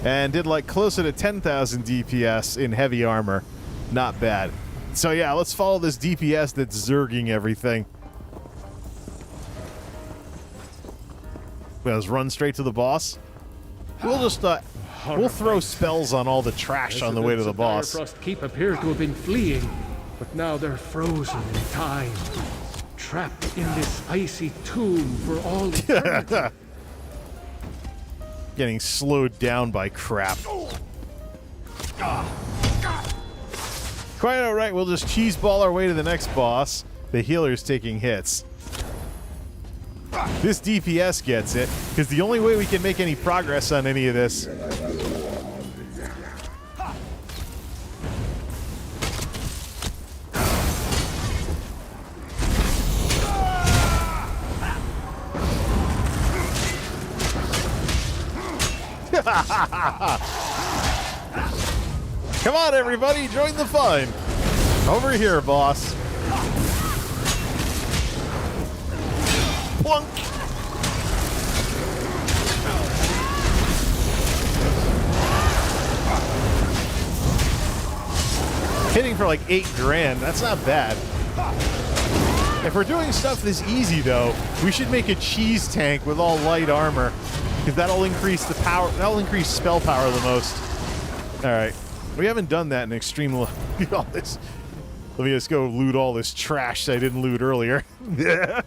And did like closer to 10,000 DPS in heavy armor. Not bad. So yeah, let's follow this DPS that's zerging everything. Let's run straight to the boss. We'll just we'll throw spells on all the trash on the way to the boss. Frost Keep appear to have been fleeing, but now they're frozen in time, trapped in this icy tomb for all eternity. Getting slowed down by crap. Quite alright, we'll just cheeseball our way to the next boss. The healer's taking hits. This DPS gets it, because the only way we can make any progress on any of this Come on, everybody, join the fun. Over here, boss. Plunk. Hitting for like 8 grand. That's not bad. If we're doing stuff this easy, though, we should make a cheese tank with all light armor, because that'll increase the power. That'll increase spell power the most. All right, we haven't done that in extreme. All this. Let me just go loot all this trash that I didn't loot earlier. The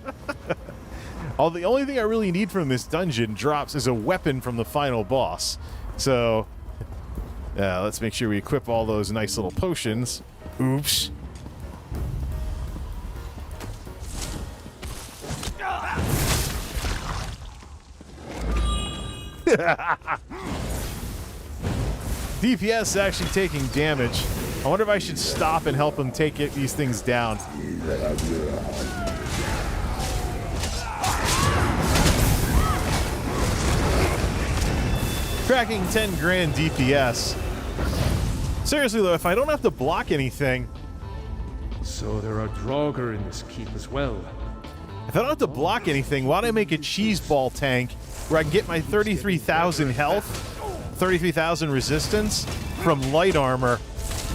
only thing I really need from this dungeon drops is a weapon from the final boss. So, let's make sure we equip all those nice little potions. Oops. DPS is actually taking damage. I wonder if I should stop and help him take these things down. Cracking 10 grand DPS. Seriously though, if I don't have to block anything. So there are Draugr in this keep as well. If I don't have to block anything, why don't I make a cheese ball tank where I can get my 33,000 health, 33,000 resistance from light armor,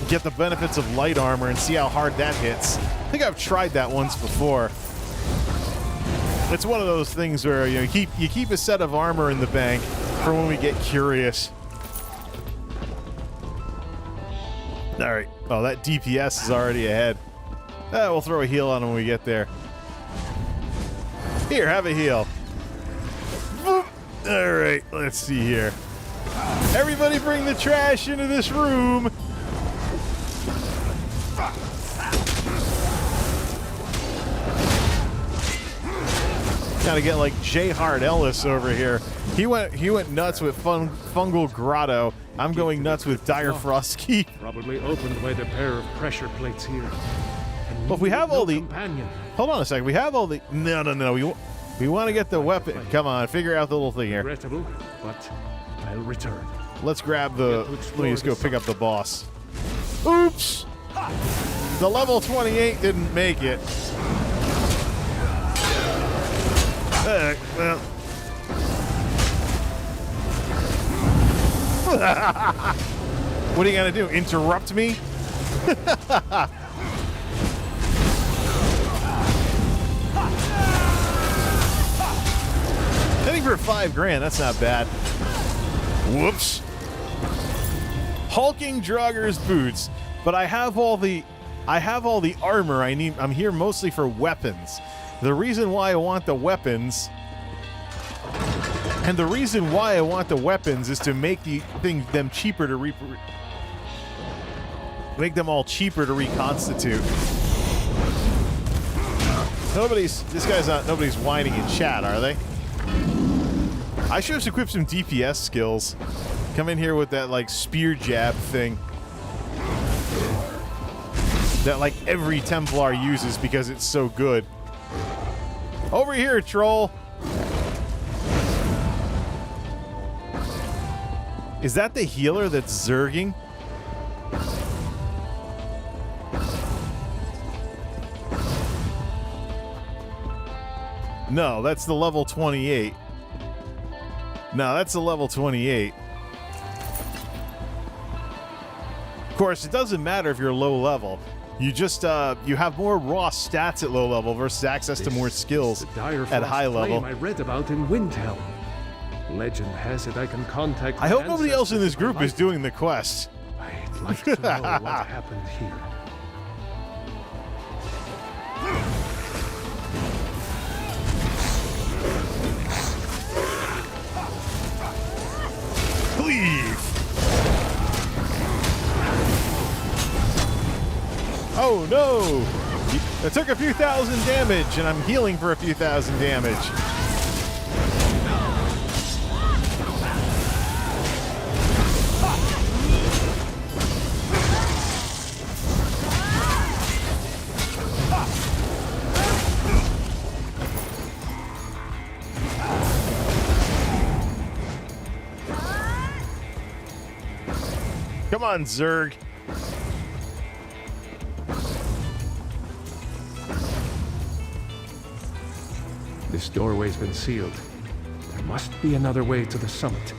get the benefits of light armor and see how hard that hits. I think I've tried that once before. It's one of those things where you keep a set of armor in the bank for when we get curious. All right. Oh, that DPS is already ahead. We'll throw a heal on him when we get there. Here, have a heal. Boop. All right, let's see here. Everybody bring the trash into this room. Gotta get like J. Hard Ellis over here. He went nuts with Fungal Grotto. I'm going nuts with Dire Frost Keep. Probably opened by the pair of pressure plates here. Well, if we have all the... companion. Hold on a second. We have all the... No. We want to get the weapon. Come on, figure out the little thing here. Regrettable, but I'll return. Let's grab the... Let me just go pick up the boss. Oops! The level 28 didn't make it. Well. What are you going to do? Interrupt me? I think for $5,000, that's not bad. Whoops. Hulking Draugur's boots, but I have all the armor I need. I'm here mostly for weapons. The reason why I want the weapons, and the reason why I want the weapons is to make them cheaper to make them all cheaper to reconstitute. Nobody's whining in chat, are they? I should have equipped some DPS skills. Come in here with that like spear jab thing that like every Templar uses because it's so good. Over here, troll. Is that the healer that's zerging? No, that's the level 28. No, that's the level 28. Of course, it doesn't matter if you're low level. You just you have more raw stats at low level versus access to more skills at high level. I read about in Windhelm. Legend has it I can contact. I hope nobody else in this group is doing the quest. I'd like to know what happened here. Leave. Oh no! I took a few thousand damage, and I'm healing for a few thousand damage. Come on, Zerg. This doorway's been sealed. There must be another way to the summit.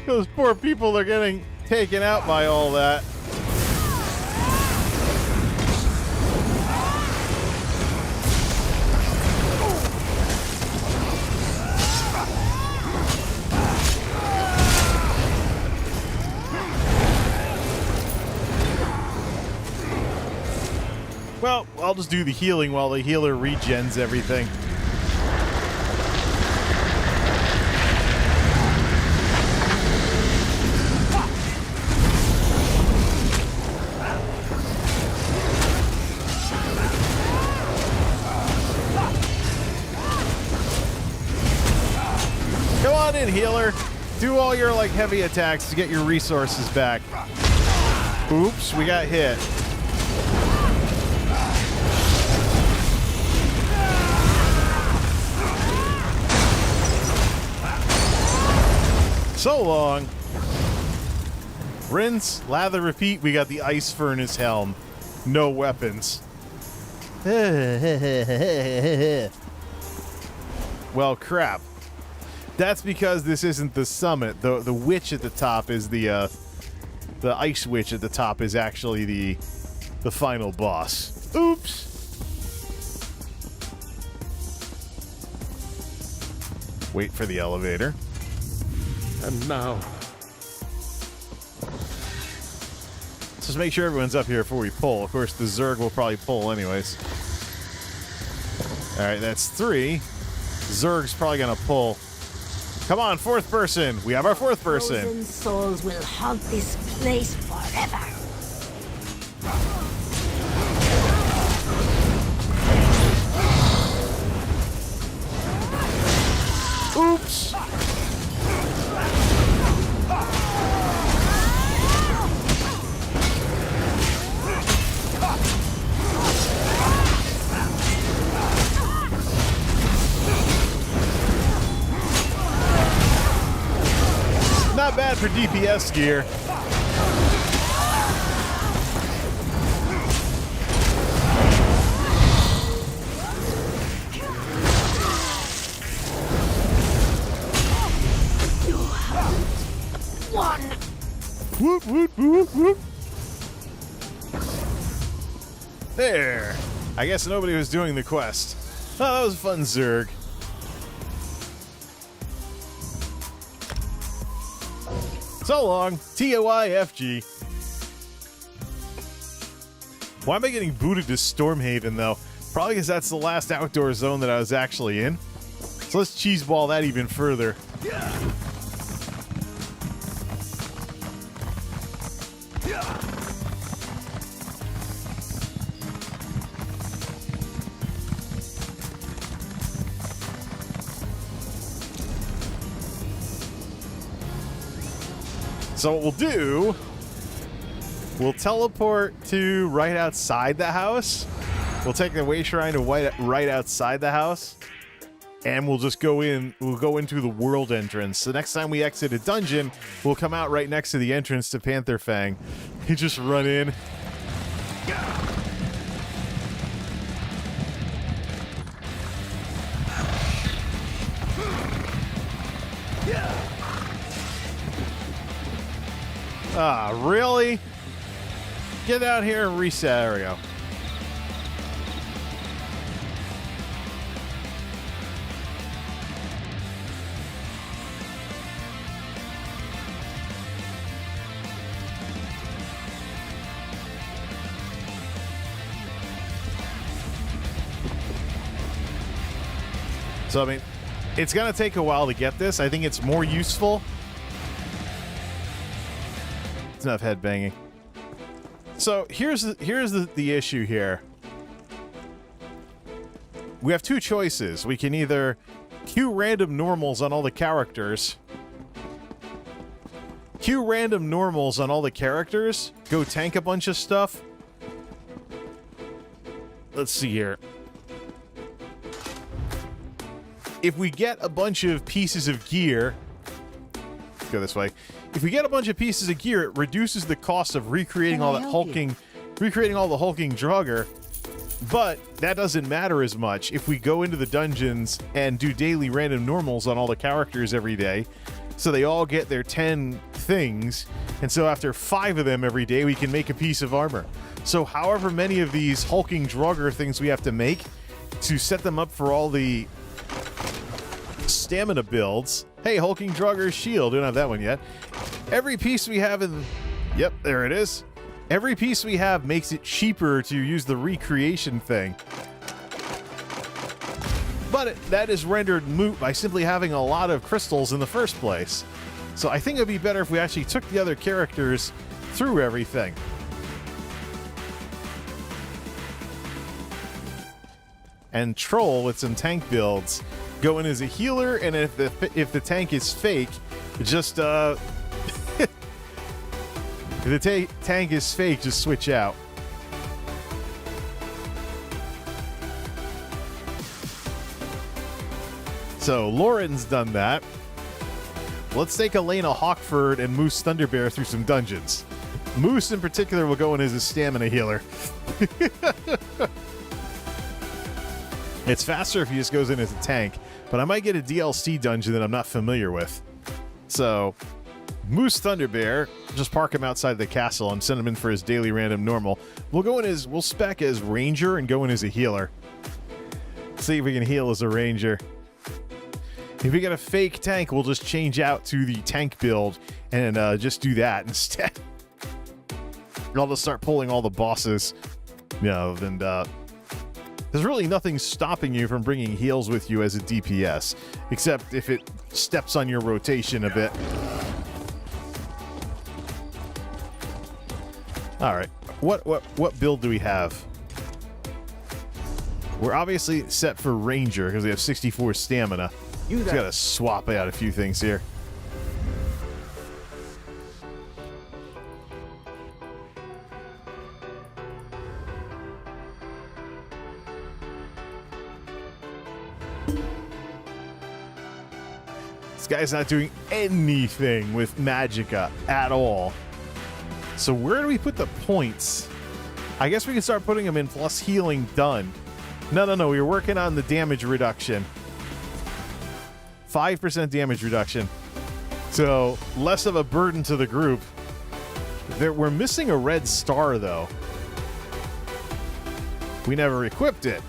Those poor people are getting taken out by all that. Well, I'll just do the healing while the healer regens everything. Come on in, healer. Do all your like heavy attacks to get your resources back. Oops, we got hit. So long. Rinse, lather, repeat. We got the ice furnace helm. No weapons. Well, crap. That's because this isn't the summit. The witch at the top is the ice witch at the top is actually the final boss. Oops. Wait for the elevator. And now, Let's just make sure everyone's up here before we pull. Of course, the Zerg will probably pull anyways. All right, that's 3. Zerg's probably going to pull. Come on, 4th person. We have our 4th person. Frozen souls will haunt this place forever. Oops. Not bad for DPS gear. One. Whoop, whoop, whoop, whoop. There. I guess nobody was doing the quest. Oh, that was a fun Zerg. So long, TOIFG. Why am I getting booted to Stormhaven, though? Probably because that's the last outdoor zone that I was actually in. So let's cheeseball that even further. So what we'll do, we'll teleport to right outside the house. We'll take the way shrine to right outside the house, and we'll just go in. We'll go into the world entrance. The next time we exit a dungeon, we'll come out right next to the entrance to Panther Fang. You just run in. Ah, really? Get out here and reset. There we go. So, I mean, it's going to take a while to get this. I think it's more useful. It's enough headbanging. So here's the issue here. We have 2 choices. We can either queue random normals on all the characters. Go tank a bunch of stuff. Let's see here. If we get a bunch of pieces of gear, go this way. If we get a bunch of pieces of gear, it reduces the cost of recreating all the hulking Draugr. But that doesn't matter as much if we go into the dungeons and do daily random normals on all the characters every day. So they all get their 10 things. And so after 5 of them every day, we can make a piece of armor. So however many of these hulking Draugr things we have to make to set them up for all the stamina builds. Hey, hulking Draugr shield. Don't have that one yet. Every piece we have in... Yep, there it is. Every piece we have makes it cheaper to use the recreation thing. But that is rendered moot by simply having a lot of crystals in the first place. So I think it would be better if we actually took the other characters through everything. And troll with some tank builds. Go in as a healer, and if the tank is fake, just if the tank is fake, just switch out. So Lauren's done that. Let's take Elena Hawkford and Moose Thunderbear through some dungeons. Moose in particular will go in as a stamina healer. It's faster if he just goes in as a tank, but I might get a DLC dungeon that I'm not familiar with. So, Moose Thunderbear, just park him outside the castle and send him in for his daily random normal. We'll spec as Ranger and go in as a healer. See if we can heal as a Ranger. If we get a fake tank, we'll just change out to the tank build and just do that instead. I'll just start pulling all the bosses, you know, and there's really nothing stopping you from bringing heals with you as a DPS, except if it steps on your rotation a bit. All right, what build do we have? We're obviously set for Ranger because we have 64 stamina. Just gotta swap out a few things here. This guy's not doing anything with Magicka at all. So where do we put the points? I guess we can start putting them in plus healing done. No, we were working on the damage reduction. 5% damage reduction. So less of a burden to the group. We're missing a red star, though. We never equipped it.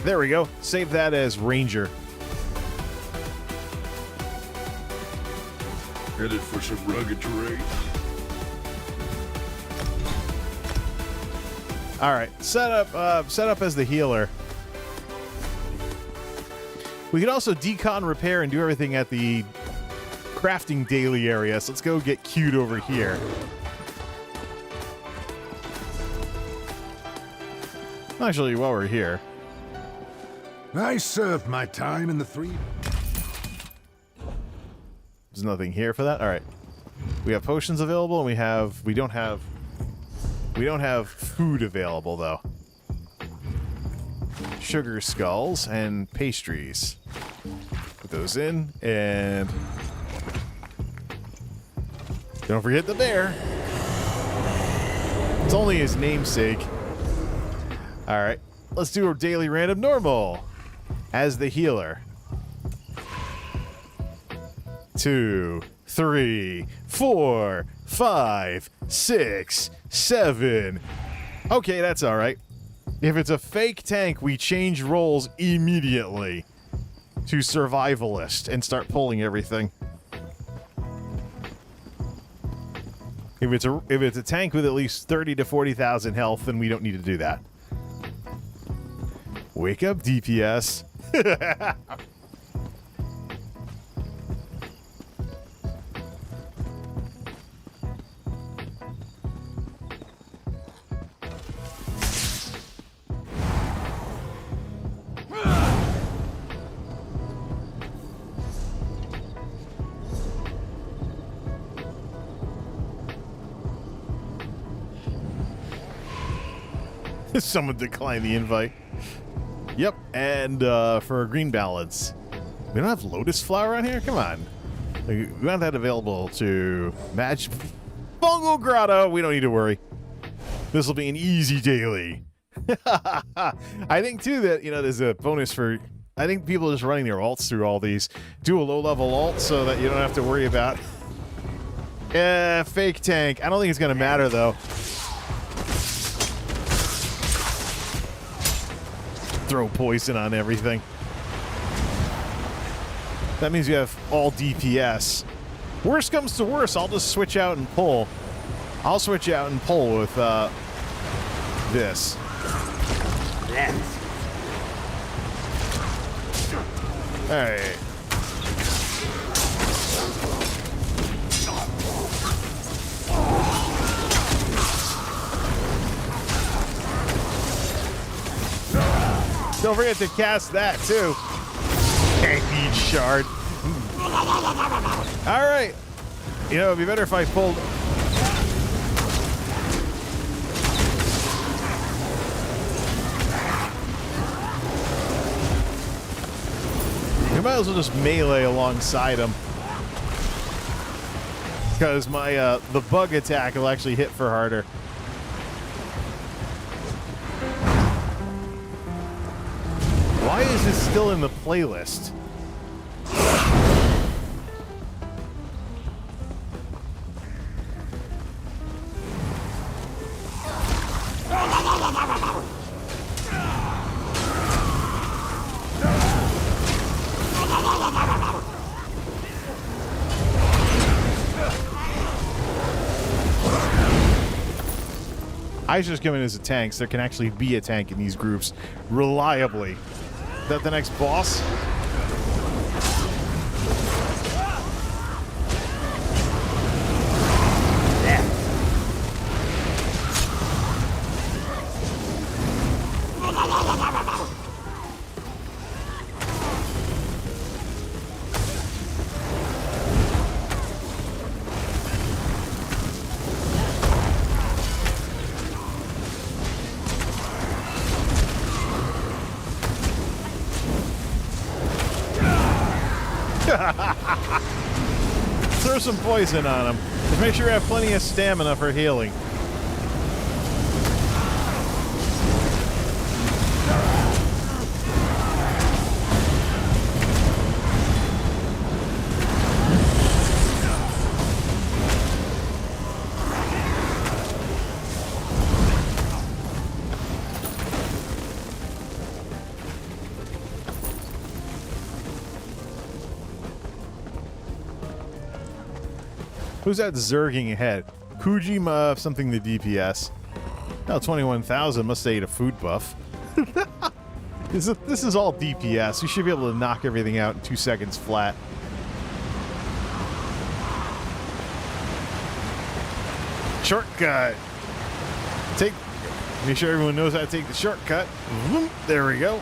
There we go. Save that as Ranger. Headed for some rugged terrain. All right, set up as the healer. We could also decon, repair, and do everything at the crafting daily area. So let's go get cute over here. Actually, while we're here, I served my time in the 3. there's nothing here for that. All right, we have potions available, and we don't have food available though. Sugar skulls and pastries. Put those in, and don't forget the bear. It's only his namesake. All right, let's do a daily random normal as the healer. 2, 3, 4, 5, 6, 7. Okay, that's all right. If it's a fake tank, we change roles immediately to survivalist and start pulling everything. If it's a tank with at least 30 to 40,000 health, then we don't need to do that. Wake up, DPS. Someone declined the invite. Yep, and for a green balance. We don't have lotus flower on here? Come on. We don't have that available to match Fungal Grotto. We don't need to worry. This will be an easy daily. I think, too, that, you know, there's a bonus for... I think people just running their alts through all these. Do a low-level alt so that you don't have to worry about... fake tank. I don't think it's going to matter, though. Throw poison on everything. That means you have all DPS. Worst comes to worst, I'll just switch out and pull. I'll switch out and pull with this. Alright. Don't forget to cast that, too. Tanky shard. Alright. You know, it'd be better if I pulled... You might as well just melee alongside him. Because my, the bug attack will actually hit for harder. Why is this still in the playlist? I should just come in as a tank so there can actually be a tank in these groups reliably. Is that the next boss? Throw some poison on him. Just make sure you have plenty of stamina for healing. Who's that zerging ahead? Kujima something the DPS. Oh, 21,000 must ate a food buff. This is all DPS. You should be able to knock everything out in 2 seconds flat. Shortcut. Make sure everyone knows how to take the shortcut. There we go.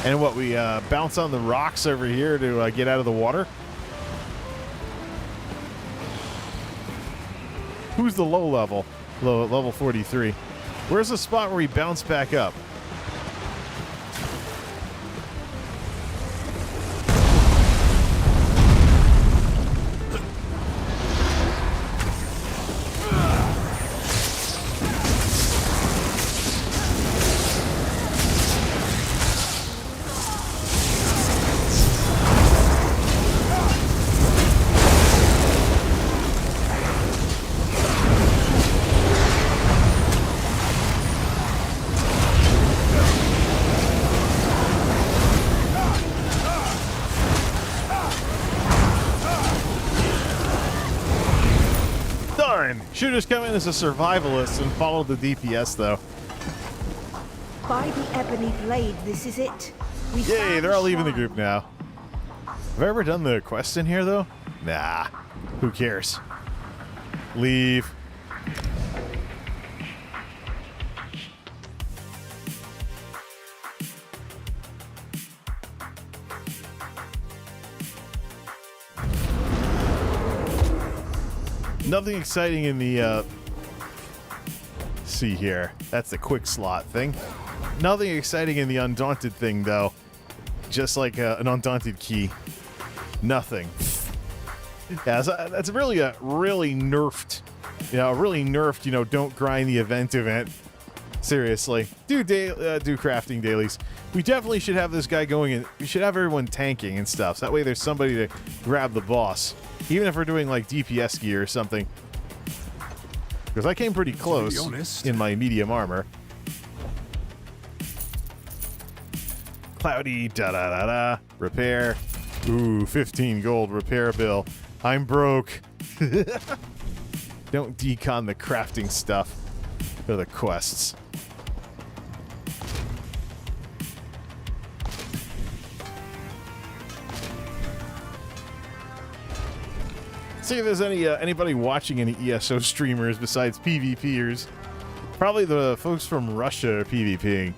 And what, we bounce on the rocks over here to get out of the water? Who's the low level? Level 43. Where's the spot where we bounce back up? Should just come in as a survivalist and follow the DPS, though. By the ebony blade, this is it. Yay, they're all leaving the group now. Have I ever done the quest in here, though? Nah. Who cares? Leave. Nothing exciting in the, see here. That's the quick slot thing. Nothing exciting in the Undaunted thing, though. Just like an Undaunted key. Nothing. Yeah, that's really a really nerfed, don't grind the event. Seriously. Do crafting dailies. We definitely should have this guy going in. We should have everyone tanking and stuff. So that way there's somebody to grab the boss. Even if we're doing like DPS gear or something. Because I came pretty close in my medium armor. Cloudy, da-da-da-da. Repair. Ooh, 15 gold repair bill. I'm broke. Don't decon the crafting stuff or the quests. See if there's anybody watching any ESO streamers besides PvPers. Probably the folks from Russia are PvPing.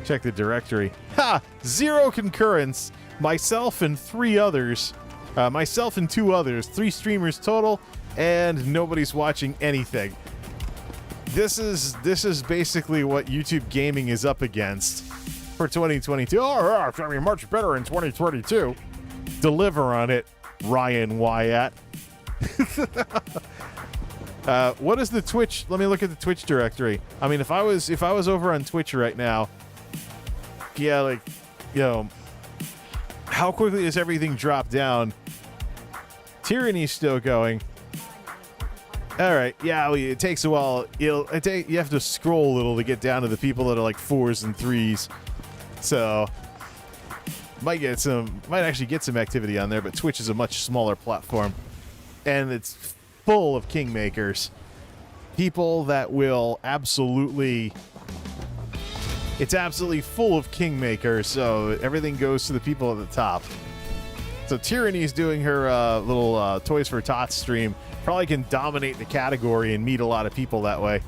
Check the directory. Ha! 0 concurrence. Myself and 3 others. Myself and 2 others. 3 streamers total, and nobody's watching anything. This is basically what YouTube gaming is up against for 2022. Oh, it's gonna be much better in 2022. Deliver on it, Ryan Wyatt. What is the Twitch? Let me look at the Twitch directory. I mean, if I was over on Twitch right now, yeah, like, how quickly does everything drop down? Tyranny's still going. All right, yeah, it takes a while. You have to scroll a little to get down to the people that are like 4s and 3s. So might actually get some activity on there, but Twitch is a much smaller platform, and it's full of kingmakers. People that will absolutely... It's absolutely full of kingmakers, so everything goes to the people at the top. So Tyranny's doing her little Toys for Tots stream. Probably can dominate the category and meet a lot of people that way.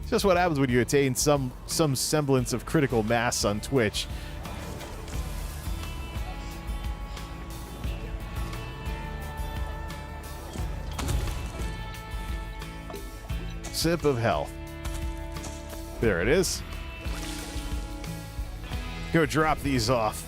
It's just what happens when you attain some semblance of critical mass on Twitch. Sip of health. There it is. Go drop these off.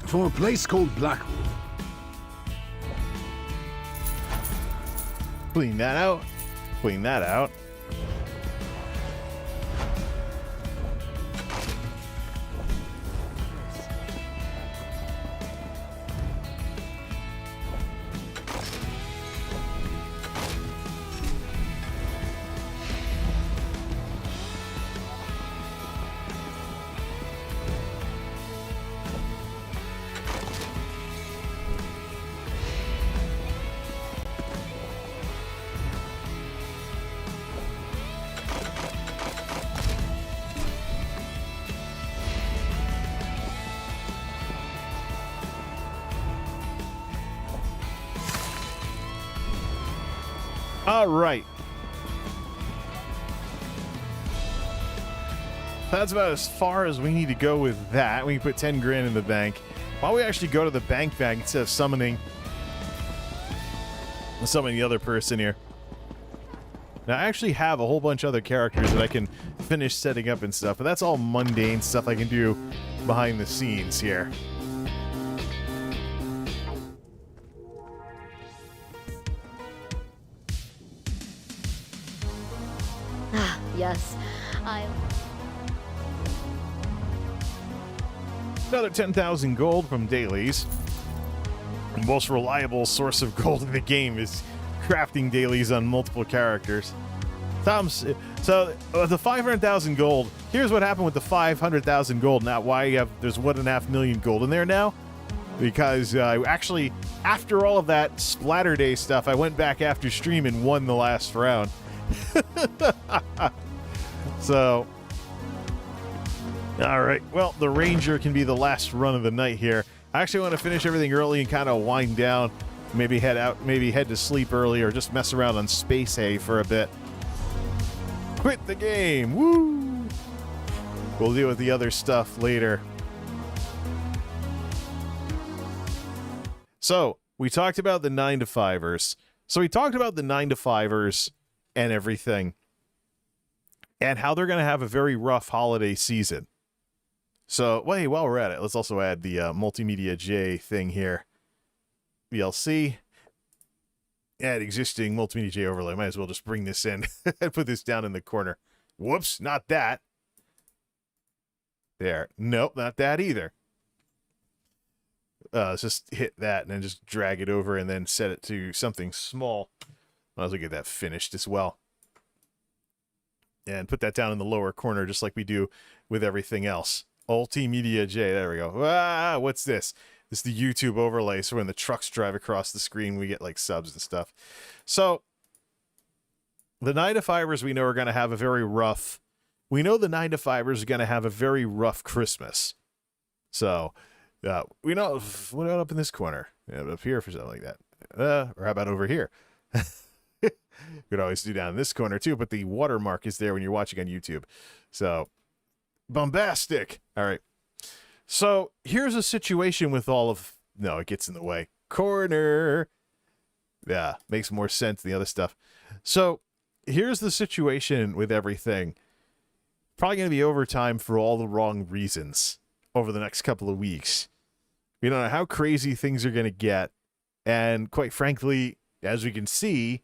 For a place called Blackwood. Clean that out. Clean that out. All right. That's about as far as we need to go with that. We can put 10 grand in the bank. Why don't we actually go to the bank instead of summoning the other person here? Now, I actually have a whole bunch of other characters that I can finish setting up and stuff, but that's all mundane stuff I can do behind the scenes here. Yes, Another 10,000 gold from dailies. The most reliable source of gold in the game is crafting dailies on multiple characters. So the 500,000 gold. Here's what happened with the 500,000 gold. Now, why there's 1.5 million gold in there now? Because actually, after all of that Splatter Day stuff, I went back after stream and won the last round. So, all right. Well, the Ranger can be the last run of the night here. I actually want to finish everything early and kind of wind down. Maybe head out, maybe head to sleep early, or just mess around on Space Hay for a bit. Quit the game. Woo! We'll deal with the other stuff later. So, we talked about the 9-to-5ers. So we talked about the 9-to-5ers and everything, and how they're going to have a very rough holiday season. So, wait, while we're at it, let's also add the MultimediaJay thing here. VLC. Add existing MultimediaJay overlay. Might as well just bring this in and put this down in the corner. Whoops, not that. There. Nope, not that either. Let's just hit that and then just drag it over and then set it to something small. Might as well get that finished as well. And put that down in the lower corner just like we do with everything else. MultimediaJay, there we go. Ah, what's this? This is the YouTube overlay, so when the trucks drive across the screen, we get like subs and stuff. So, the 9-to-5ers we know are going to have a very rough... We know the 9-to-5ers are going to have a very rough Christmas. So, we know... What about up in this corner? Yeah, up here for something like that. Or how about over here? You could always do down in this corner too, but the watermark is there when you're watching on YouTube. So, bombastic. All right. So, here's a situation with all of... No, it gets in the way. Corner. Yeah, makes more sense than the other stuff. So, here's the situation with everything. Probably going to be overtime for all the wrong reasons. over the next couple of weeks. We don't know how crazy things are going to get. And quite frankly, as we can see,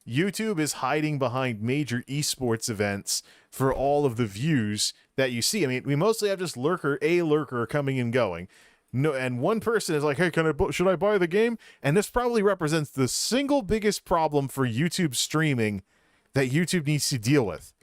YouTube is hiding behind major esports events for all of the views that you see. I mean, we mostly have just a lurker coming and going. No, and one person is like, hey, should I buy the game? And this probably represents the single biggest problem for YouTube streaming that YouTube needs to deal with.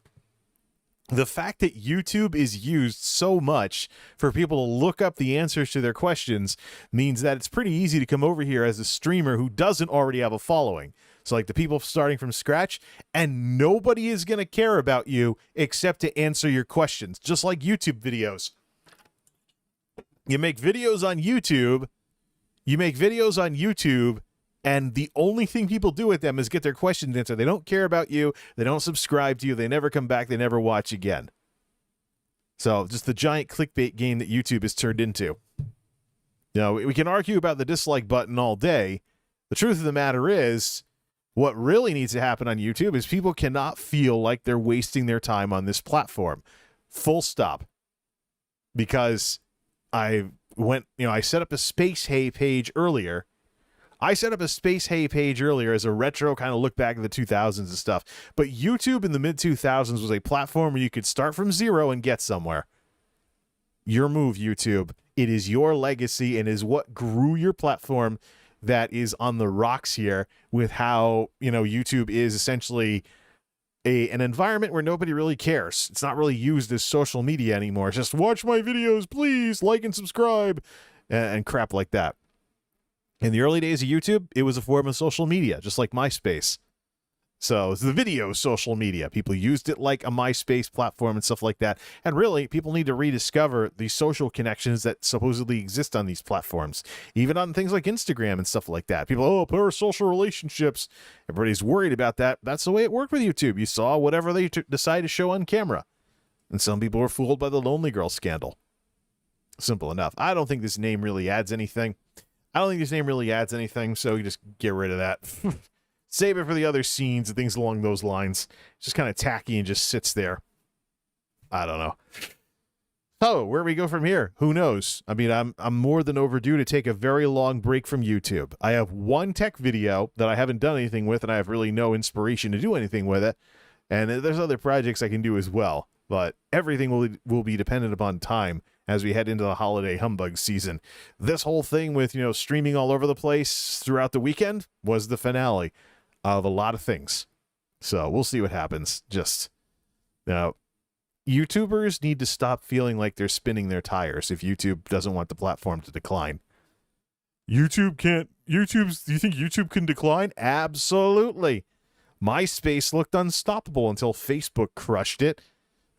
The fact that YouTube is used so much for people to look up the answers to their questions means that it's pretty easy to come over here as a streamer who doesn't already have a following. So like the people starting from scratch, and nobody is going to care about you except to answer your questions, just like YouTube videos. You make videos on YouTube, and the only thing people do with them is get their questions answered. They don't care about you. They don't subscribe to you. They never come back. They never watch again. So just the giant clickbait game that YouTube has turned into. You know, we can argue about the dislike button all day. The truth of the matter is, what really needs to happen on YouTube is people cannot feel like they're wasting their time on this platform. Full stop. Because I set up a Space Hay page earlier. As a retro kind of look back at the 2000s and stuff. But YouTube in the mid-2000s was a platform where you could start from zero and get somewhere. Your move, YouTube. It is your legacy and is what grew your platform that is on the rocks here with how, YouTube is essentially an environment where nobody really cares. It's not really used as social media anymore. It's just watch my videos, please, like and subscribe, and crap like that. In the early days of YouTube, it was a form of social media, just like MySpace. So it's the video social media. People used it like a MySpace platform and stuff like that. And really, people need to rediscover the social connections that supposedly exist on these platforms. Even on things like Instagram and stuff like that. People, parasocial relationships. Everybody's worried about that. That's the way it worked with YouTube. You saw whatever they decide to show on camera. And some people were fooled by the Lonely Girl scandal. Simple enough. I don't think this name really adds anything. So you just get rid of that. Save it for the other scenes and things along those lines. It's just kind of tacky and just sits there. I don't know. So, where we go from here? Who knows? I mean, I'm more than overdue to take a very long break from YouTube. I have one tech video that I haven't done anything with, and I have really no inspiration to do anything with it. And there's other projects I can do as well. But everything will be dependent upon time as we head into the holiday humbug season. This whole thing with, streaming all over the place throughout the weekend was the finale of a lot of things. So we'll see what happens. YouTubers need to stop feeling like they're spinning their tires if YouTube doesn't want the platform to decline. Do you think YouTube can decline? Absolutely. MySpace looked unstoppable until Facebook crushed it.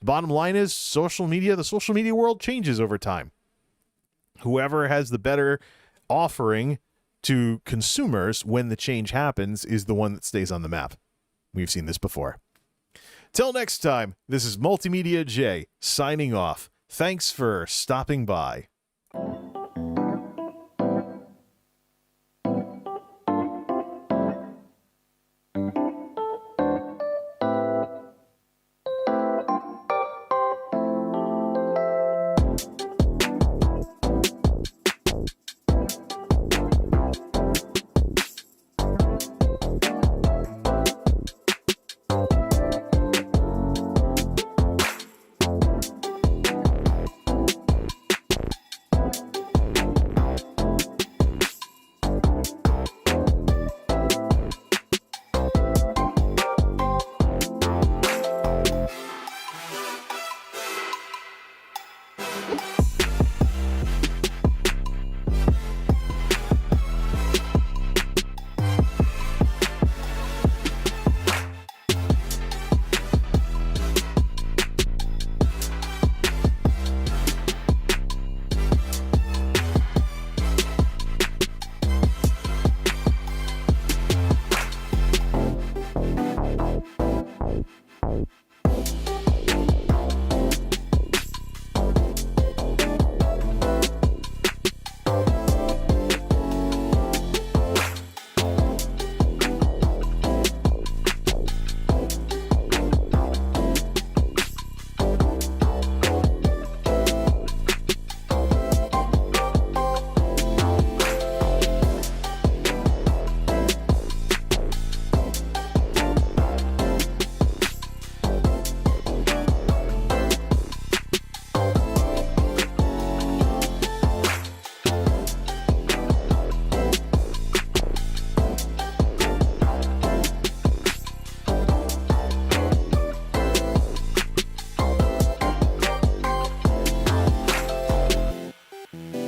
Bottom line is the social media world changes over time. Whoever has the better offering to consumers when the change happens is the one that stays on the map. We've seen this before. Till next time, this is MultimediaJay signing off. Thanks for stopping by.